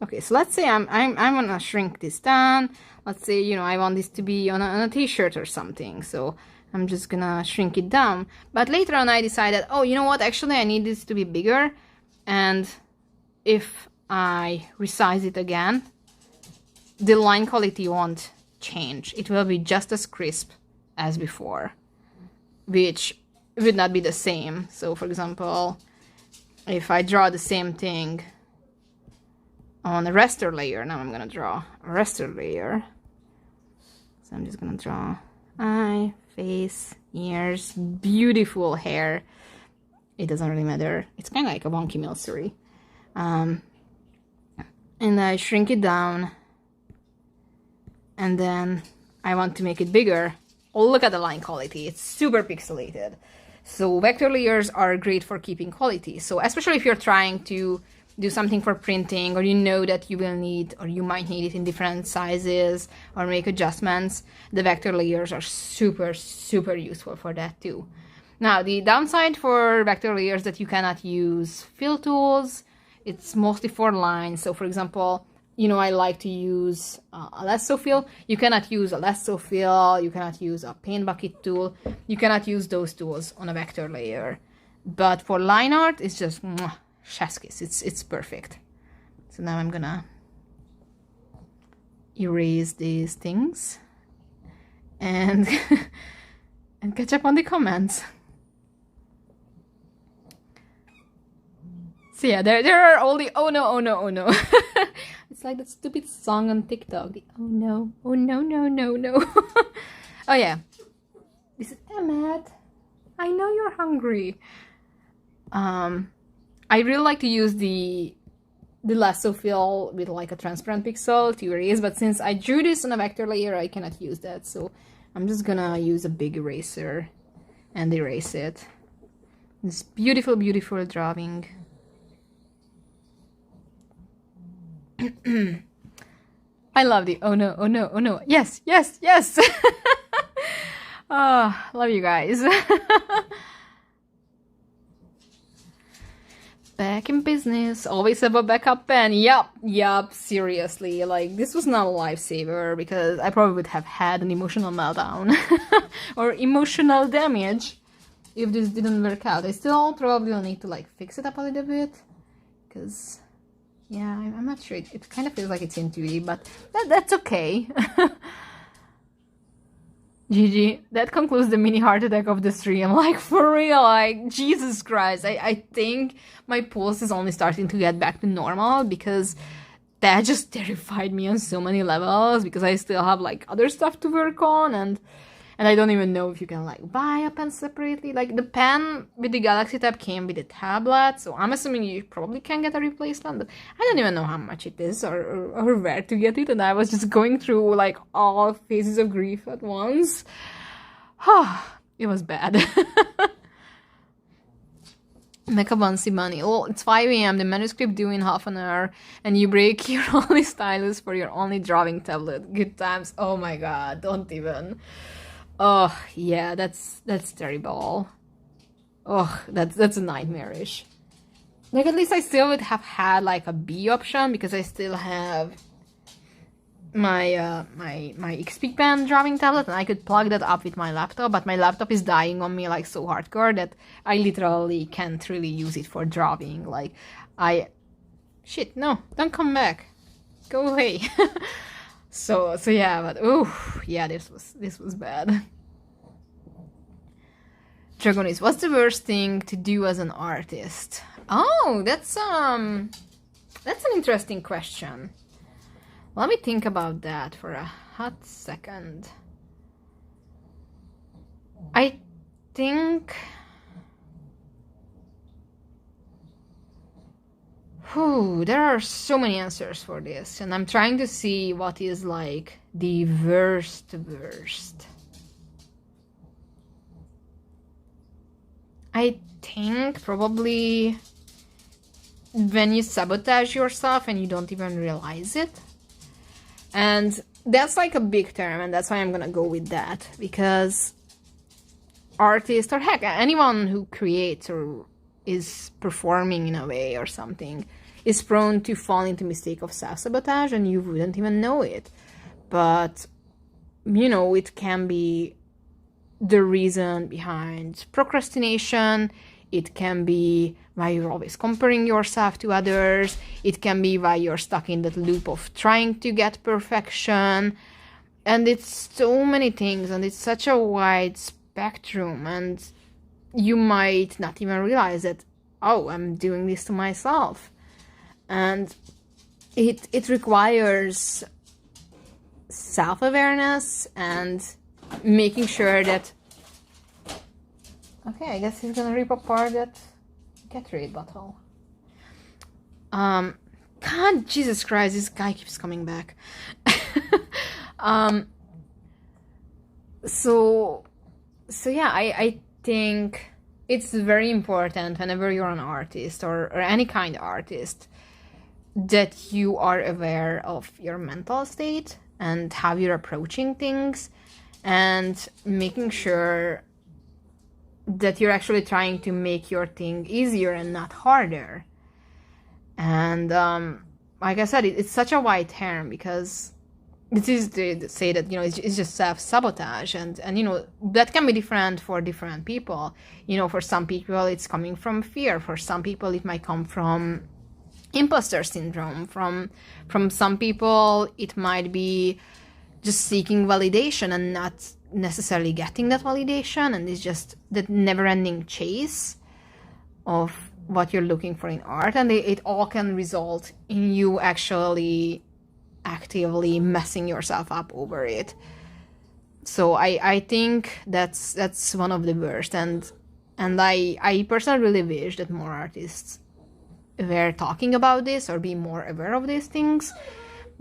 Speaker 1: Okay, so let's say I'm gonna shrink this down. Let's say, you know, I want this to be on a t-shirt or something. So I'm just gonna shrink it down. But later on I decided, oh, you know what, actually I need this to be bigger. And if I resize it again, the line quality won't change. It will be just as crisp as before, which would not be the same. So for example, if I draw the same thing on a raster layer, now I'm gonna draw a raster layer. So I'm just gonna draw eye, face, ears, beautiful hair. It doesn't really matter. It's kind of like a wonky milcery. And I shrink it down. And then I want to make it bigger. Oh, look at the line quality. It's super pixelated. So vector layers are great for keeping quality. So especially if you're trying to do something for printing, or you know that you will need, or you might need it in different sizes, or make adjustments, the vector layers are super, super useful for that too. Now, the downside for vector layers that you cannot use fill tools. It's mostly for lines. So for example, you know, I like to use a lasso fill. You cannot use a lasso fill. You cannot use a paint bucket tool. You cannot use those tools on a vector layer. But for line art, it's just chef's kiss. It's perfect. So now I'm gonna erase these things and and catch up on the comments. So yeah, there are all the oh no, oh no, oh no. It's like that stupid song on TikTok. The oh no, no, no. Oh yeah. This is Emmet. I know you're hungry. I really like to use the lasso fill with like a transparent pixel to erase, but since I drew this on a vector layer, I cannot use that. So I'm just gonna use a big eraser and erase it. This beautiful, beautiful drawing. I love the oh no, oh no, oh no. Yes, yes, yes. Oh, love you guys. Back in business. Always have a backup pen. Yup, seriously. Like, this was not a lifesaver because I probably would have had an emotional meltdown or emotional damage if this didn't work out. I still probably will need to like fix it up a little bit because yeah, I'm not sure. It kind of feels like it's intuitive, but that's okay. GG. That concludes the mini heart attack of the stream. Like, for real, like, Jesus Christ. I think my pulse is only starting to get back to normal because that just terrified me on so many levels because I still have, like, other stuff to work on and I don't even know if you can, like, buy a pen separately. Like, the pen with the Galaxy Tab came with a tablet, so I'm assuming you probably can get a replacement, but I don't even know how much it is or where to get it, and I was just going through, like, all phases of grief at once. It was bad. Mecha Bunsy Bunny. Well, it's 5 a.m. The manuscript due in half an hour, and you break your only stylus for your only drawing tablet. Good times. Oh my god, don't even. Oh, yeah, that's terrible. Oh, that's nightmarish. Like, at least I still would have had, like, a B option, because I still have my my XP Pen drawing tablet, and I could plug that up with my laptop, but my laptop is dying on me, like, so hardcore that I literally can't really use it for drawing. Like, Shit, no, don't come back. Go away. So yeah, but yeah, this was bad. Dragonis, what's the worst thing to do as an artist? Oh, that's an interesting question. Let me think about that for a hot second. I think there are so many answers for this, and I'm trying to see what is like the worst. I think probably when you sabotage yourself and you don't even realize it. And that's like a big term, and that's why I'm gonna go with that, because artists, or heck, anyone who creates or is performing in a way or something, is prone to fall into mistake of self-sabotage, and you wouldn't even know it. But, you know, it can be the reason behind procrastination. It can be why you're always comparing yourself to others. It can be why you're stuck in that loop of trying to get perfection. And it's so many things, and it's such a wide spectrum, and you might not even realize that, oh, I'm doing this to myself. And it requires self-awareness and making sure that... Okay, I guess he's gonna rip apart that Gatorade bottle. God, Jesus Christ, this guy keeps coming back. So yeah, I think it's very important whenever you're an artist or any kind of artist that you are aware of your mental state and how you're approaching things, and making sure that you're actually trying to make your thing easier and not harder. And like I said, it's such a wide term, because it's easy to say that, it's just self-sabotage, and that can be different for different people. For some people it's coming from fear, for some people it might come from imposter syndrome, from some people it might be just seeking validation and not necessarily getting that validation, and it's just that never-ending chase of what you're looking for in art, and it all can result in you actually actively messing yourself up over it. So I think that's one of the worst, and I personally really wish that more artists were talking about this or be more aware of these things,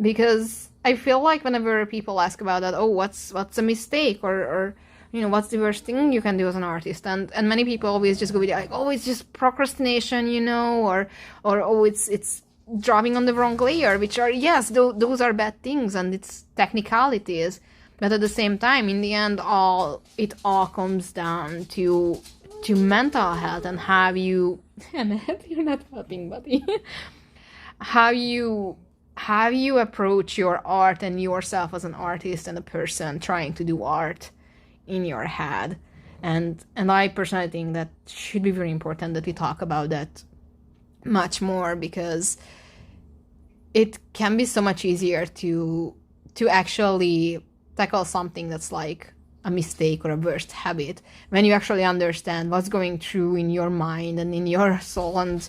Speaker 1: because I feel like whenever people ask about that, oh, what's a mistake, or what's the worst thing you can do as an artist, and many people always just go with like, oh, it's just procrastination, or oh, it's drawing on the wrong layer, which are, yes, those are bad things, and it's technicalities, but at the same time, in the end, it all comes down to mental health, and how you you're not helping, buddy. how you approach your art and yourself as an artist and a person trying to do art in your head. And I personally think that should be very important that we talk about that much more, because it can be so much easier to actually tackle something that's like a mistake or a worst habit when you actually understand what's going through in your mind and in your soul, and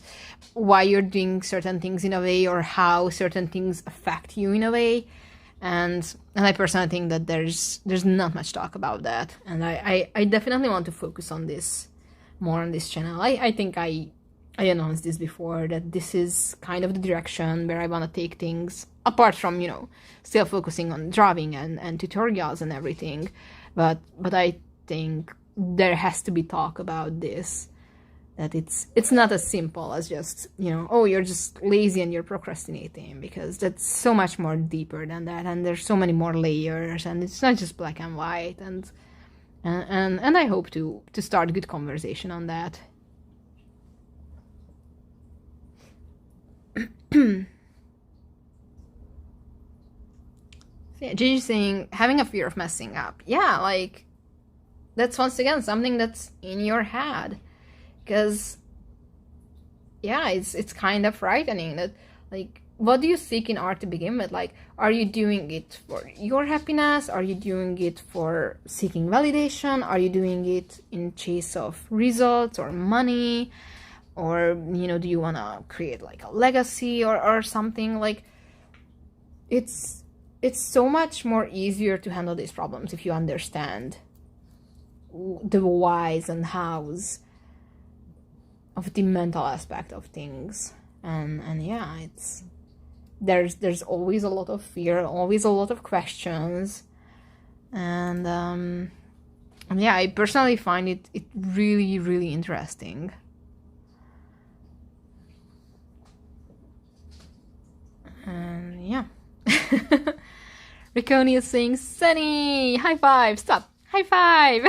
Speaker 1: why you're doing certain things in a way, or how certain things affect you in a way. And I personally think that there's not much talk about that, and I definitely want to focus on this more on this channel. I think I announced this before, that this is kind of the direction where I want to take things, apart from still focusing on drawing and tutorials and everything, but I think there has to be talk about this, that it's not as simple as just oh, you're just lazy and you're procrastinating, because that's so much more deeper than that, and there's so many more layers, and it's not just black and white, and I hope to start a good conversation on that. Yeah, Gigi saying having a fear of messing up. Yeah, like that's once again something that's in your head, because yeah, it's kind of frightening that, like, what do you seek in art to begin with? Like, are you doing it for your happiness? Are you doing it for seeking validation? Are you doing it in chase of results or money? Or do you want to create like a legacy or something? Like, it's so much more easier to handle these problems if you understand the whys and hows of the mental aspect of things. And yeah, there's always a lot of fear, always a lot of questions, and yeah, I personally find it really, really interesting. And yeah. Ricconi is saying, Sunny, high five, stop, high five.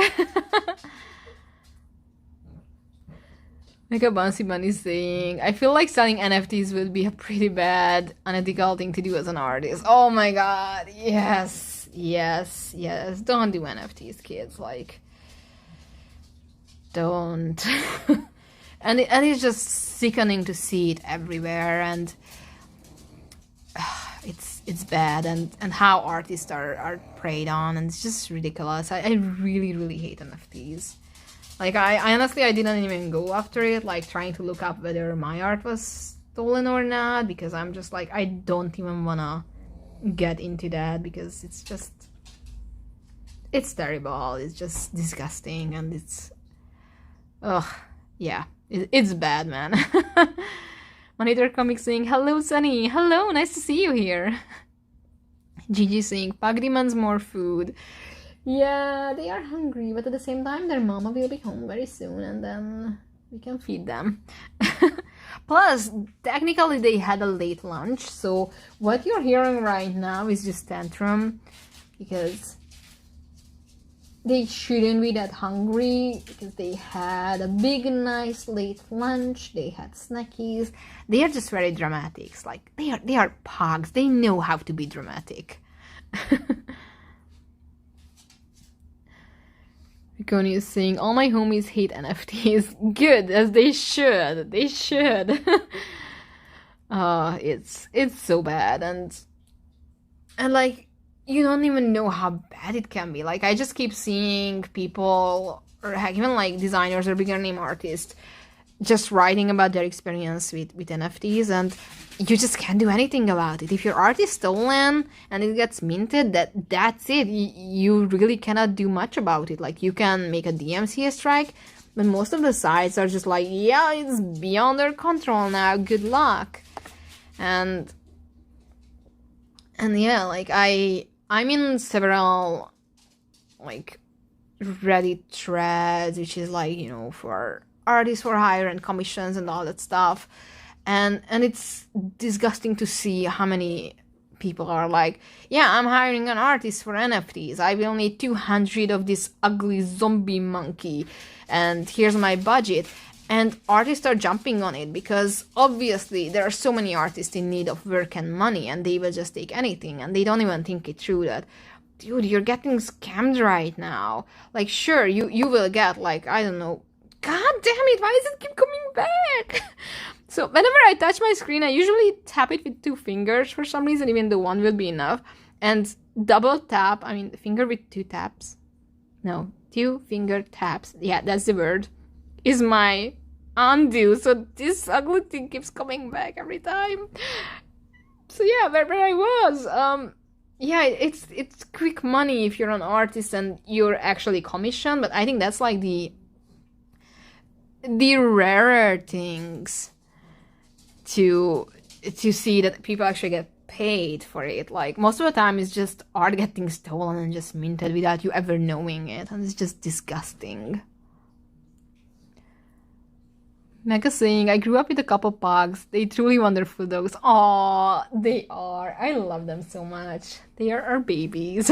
Speaker 1: Like a Bouncy Bunny saying, I feel like selling NFTs would be a pretty bad, unethical thing to do as an artist. Oh my god, yes. Don't do NFTs, kids. Like, don't. and it's just sickening to see it everywhere, and it's bad, and how artists are preyed on, and it's just ridiculous. I really, really hate NFTs. Like, I honestly, I didn't even go after it, like, trying to look up whether my art was stolen or not, because I'm just like, I don't even wanna get into that, because it's terrible, it's just disgusting, and it's, yeah, it's bad, man. Monitor Comics saying, hello, Sunny, hello, nice to see you here. Gigi saying, Pag demands more food. Yeah, they are hungry, but at the same time, their mama will be home very soon, and then we can feed them. Plus, technically, they had a late lunch, so what you're hearing right now is just tantrum, because they shouldn't be that hungry, because they had a big, nice late lunch, they had snackies. They are just very dramatic. Like, they are pugs. They know how to be dramatic. Rikoni is saying, all my homies hate NFTs. Good, as they should. They should. It's so bad, and like, you don't even know how bad it can be. Like, I just keep seeing people, or heck, even like designers or bigger name artists, just writing about their experience with NFTs, and you just can't do anything about it. If your art is stolen and it gets minted, that's it. You really cannot do much about it. Like, you can make a DMCA strike, but most of the sites are just like, yeah, it's beyond their control now, good luck. And yeah, like, I'm in several like Reddit threads, which is like, you know, for artists for hire and commissions and all that stuff, and it's disgusting to see how many people are like, yeah, I'm hiring an artist for NFTs, I will need 200 of this ugly zombie monkey, and here's my budget. And artists are jumping on it because obviously there are so many artists in need of work and money, and they will just take anything, and they don't even think it through that, dude, you're getting scammed right now. Like, sure, you will get, like, I don't know, god damn it, why does it keep coming back? So whenever I touch my screen, I usually tap it with 2 fingers for some reason, even though 1 will be enough. And double tap, I mean, finger with 2 taps. No, 2 finger taps. Yeah, that's the word. Is my undo. So this ugly thing keeps coming back every time. So yeah, where I was, yeah, it's quick money if you're an artist and you're actually commissioned, but I think that's like the rarer things to see that people actually get paid for it. Like, most of the time it's just art getting stolen and just minted without you ever knowing it, and it's just disgusting. Mega saying, I grew up with a couple pugs. They truly wonderful dogs. Aww, they are. I love them so much. They are our babies.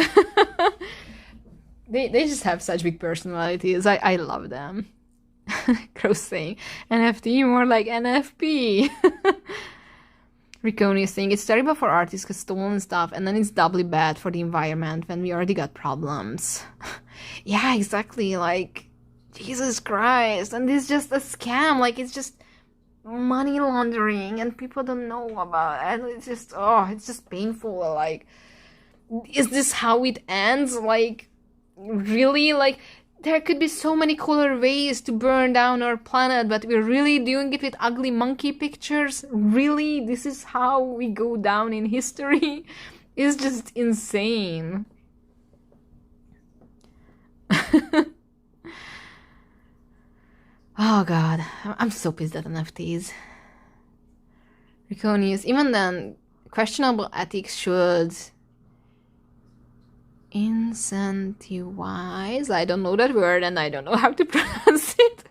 Speaker 1: They just have such big personalities. I love them. Crow saying, NFT, more like NFP. Riconi is saying, it's terrible for artists because stolen stuff, and then it's doubly bad for the environment when we already got problems. Yeah, exactly. Like, Jesus Christ. And this is just a scam. Like, it's just money laundering, and people don't know about it. It's just painful. Like, is this how it ends? Like, really? Like, there could be so many cooler ways to burn down our planet, but we're really doing it with ugly monkey pictures? Really? This is how we go down in history? It's just insane. Oh god, I'm so pissed at NFTs. Riconius, even then, questionable ethics should incentivize, I don't know that word and I don't know how to pronounce it,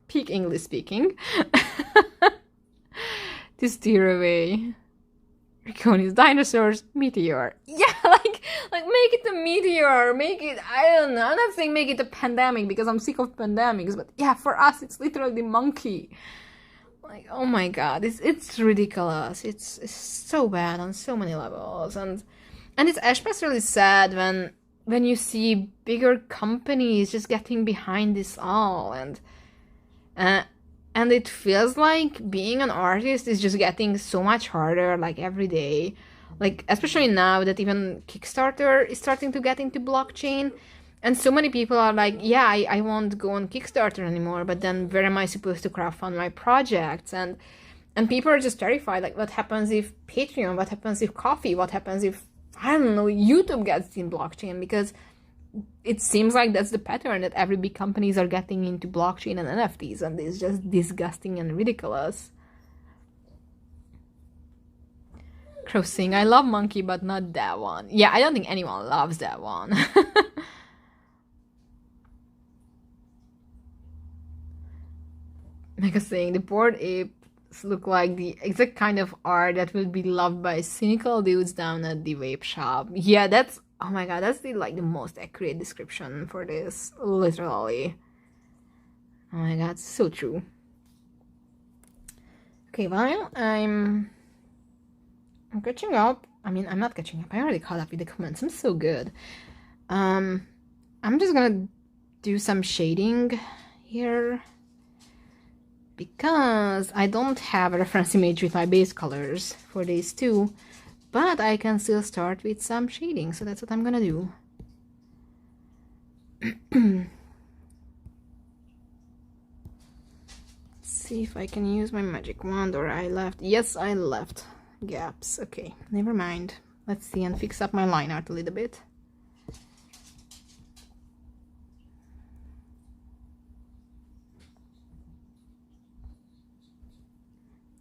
Speaker 1: peak English speaking, to steer away. Riconius, dinosaurs, meteor. Yeah, like make it a meteor, make it, I don't know, I'm not saying make it a pandemic because I'm sick of pandemics, but yeah, for us it's literally the monkey. Like, oh my god, it's ridiculous. It's so bad on so many levels, and it's especially sad when you see bigger companies just getting behind this all, and it feels like being an artist is just getting so much harder, like, every day. Like, especially now that even Kickstarter is starting to get into blockchain, and so many people are like, yeah, I won't go on Kickstarter anymore, but then where am I supposed to crowdfund my projects? And people are just terrified, like, what happens if Patreon, what happens if Coffee, what happens if, I don't know, YouTube gets in blockchain? Because it seems like that's the pattern, that every big companies are getting into blockchain and NFTs, and it's just disgusting and ridiculous. Crossing. I love Monkey, but not that one. Yeah, I don't think anyone loves that one. Mega saying the bored apes look like the exact kind of art that will be loved by cynical dudes down at the vape shop. Yeah, that's, oh my god, that's the most accurate description for this. Literally. Oh my god, so true. Okay, well, I'm catching up. I mean, I'm not catching up. I already caught up with the comments. I'm so good. I'm just gonna do some shading here because I don't have a reference image with my base colors for these two, but I can still start with some shading, so that's what I'm gonna do. See if I can use my magic wand, or I left. Yes, I left gaps. Okay, never mind. Let's see and fix up my line art a little bit.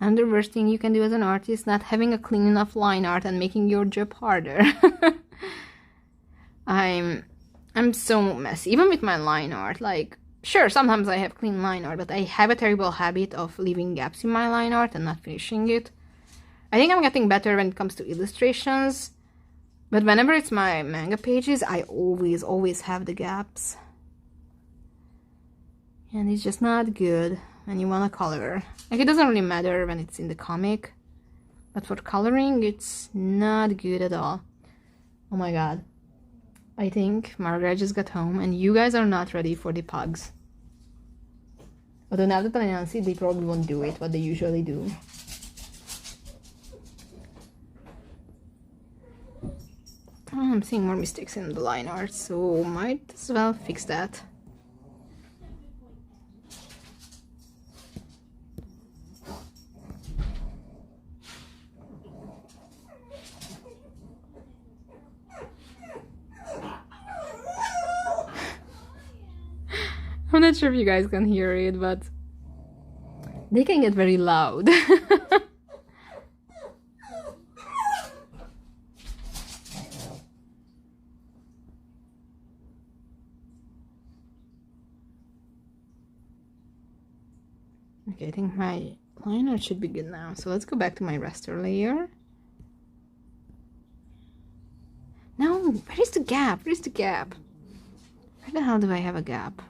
Speaker 1: And the worst thing you can do as an artist, not having a clean enough line art and making your job harder. I'm so messy, even with my line art. Like, sure, sometimes I have clean line art, but I have a terrible habit of leaving gaps in my line art and not finishing it. I think I'm getting better when it comes to illustrations, but whenever it's my manga pages, I always have the gaps. And it's just not good when you want to color. Like, it doesn't really matter when it's in the comic, but for coloring, it's not good at all. Oh my god. I think Margaret just got home, and you guys are not ready for the pugs. Although now that I announce it, they probably won't do it, what they usually do. Oh, I'm seeing more mistakes in the line art, so might as well fix that. I'm not sure if you guys can hear it, but they can get very loud. Okay, I think my liner should be good now. So let's go back to my raster layer. No, where is the gap? Where is the gap? Where the hell do I have a gap?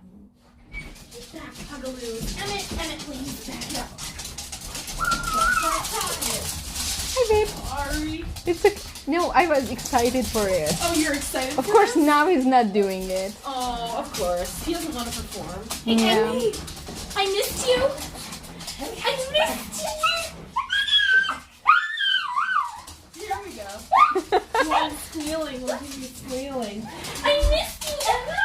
Speaker 2: Emmett, please.
Speaker 1: Hi, babe.
Speaker 2: Sorry.
Speaker 1: It's a... No, I was excited for it.
Speaker 2: Oh, you're excited
Speaker 1: Of
Speaker 2: for
Speaker 1: course,
Speaker 2: this?
Speaker 1: now he's not doing it.
Speaker 2: Oh, of course. He doesn't want to perform. Hey,
Speaker 1: Yeah.
Speaker 2: Emmy, I missed you. I missed you. Here we go. You want squealing. We'll give you squealing. I missed you, Emma.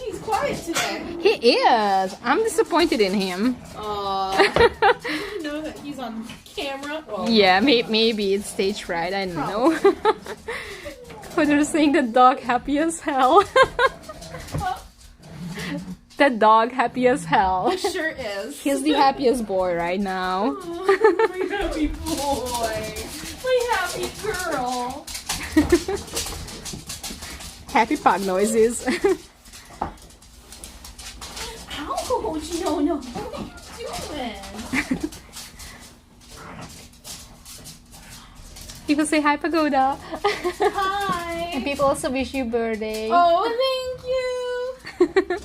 Speaker 2: He's quiet today.
Speaker 1: He is. I'm disappointed in him.
Speaker 2: You know that he's on camera? Well,
Speaker 1: Yeah, maybe it's stage fright. I don't know. But they're saying the dog happy as hell. That dog happy as hell.
Speaker 2: It sure is.
Speaker 1: He's the happiest boy right now.
Speaker 2: Oh, my happy boy. My happy girl.
Speaker 1: Happy pug noises.
Speaker 2: Ouch. No. What are you doing?
Speaker 1: People say hi, Pagoda.
Speaker 2: Hi.
Speaker 1: And people also wish you birthday.
Speaker 2: Oh, thank you.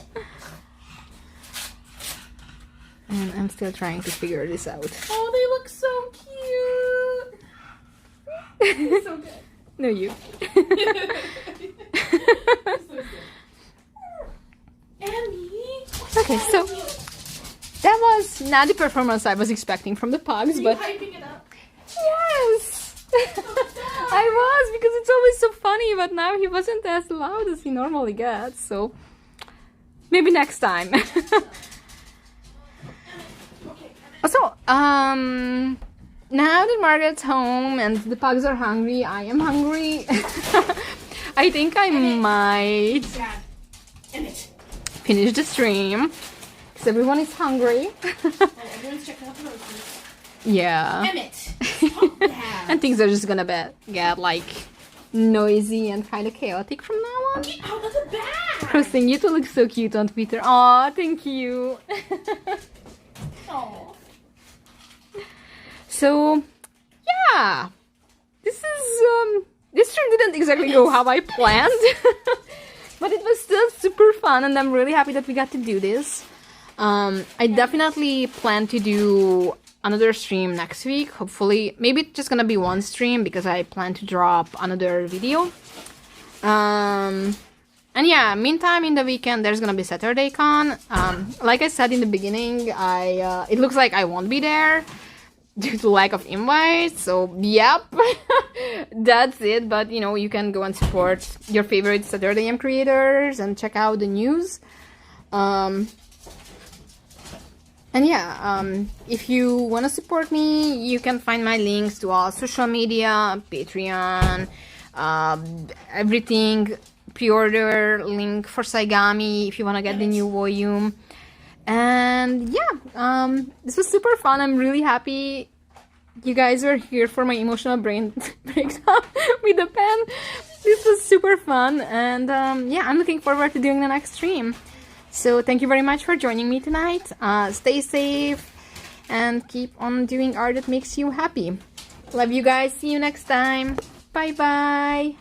Speaker 1: And I'm still trying to figure this out.
Speaker 2: Oh, they look so cute. They're so good.
Speaker 1: No, you.
Speaker 2: Emmy.
Speaker 1: Okay, so that was not the performance I was expecting from the pugs,
Speaker 2: Are you
Speaker 1: but
Speaker 2: hyping it up?
Speaker 1: yes, I was, because it's always so funny. But now he wasn't as loud as he normally gets, so maybe next time. So, now that Margaret's home and the pugs are hungry, I am hungry. I think I might
Speaker 2: Dad. Emmett.
Speaker 1: finish the stream because everyone is hungry.
Speaker 2: Everyone's checking out the roses.
Speaker 1: Yeah.
Speaker 2: Damn it! Stop that.
Speaker 1: And things are just gonna get like noisy and kind of chaotic from now on.
Speaker 2: Get out of the bag!
Speaker 1: Kristen, you two look so cute on Twitter. Aw, thank you.
Speaker 2: Oh.
Speaker 1: So, yeah. This stream didn't exactly go how I planned. But it was still super fun and I'm really happy that we got to do this. I definitely plan to do another stream next week, hopefully. Maybe it's just gonna be one stream because I plan to drop another video. And yeah, meantime, in the weekend, there's gonna be Saturday Con. Like I said in the beginning, it looks like I won't be there due to lack of invites, so yep, that's it. But you know, you can go and support your favorite Saturday creators and check out the news. And yeah, if you want to support me, you can find my links to all social media, Patreon, everything, pre-order link for Saigami if you want to get the new volume. And yeah, this was super fun. I'm really happy you guys were here for my emotional brain breakdown with the pen. This was super fun. And yeah, I'm looking forward to doing the next stream. So thank you very much for joining me tonight. Stay safe and keep on doing art that makes you happy. Love you guys. See you next time. Bye bye.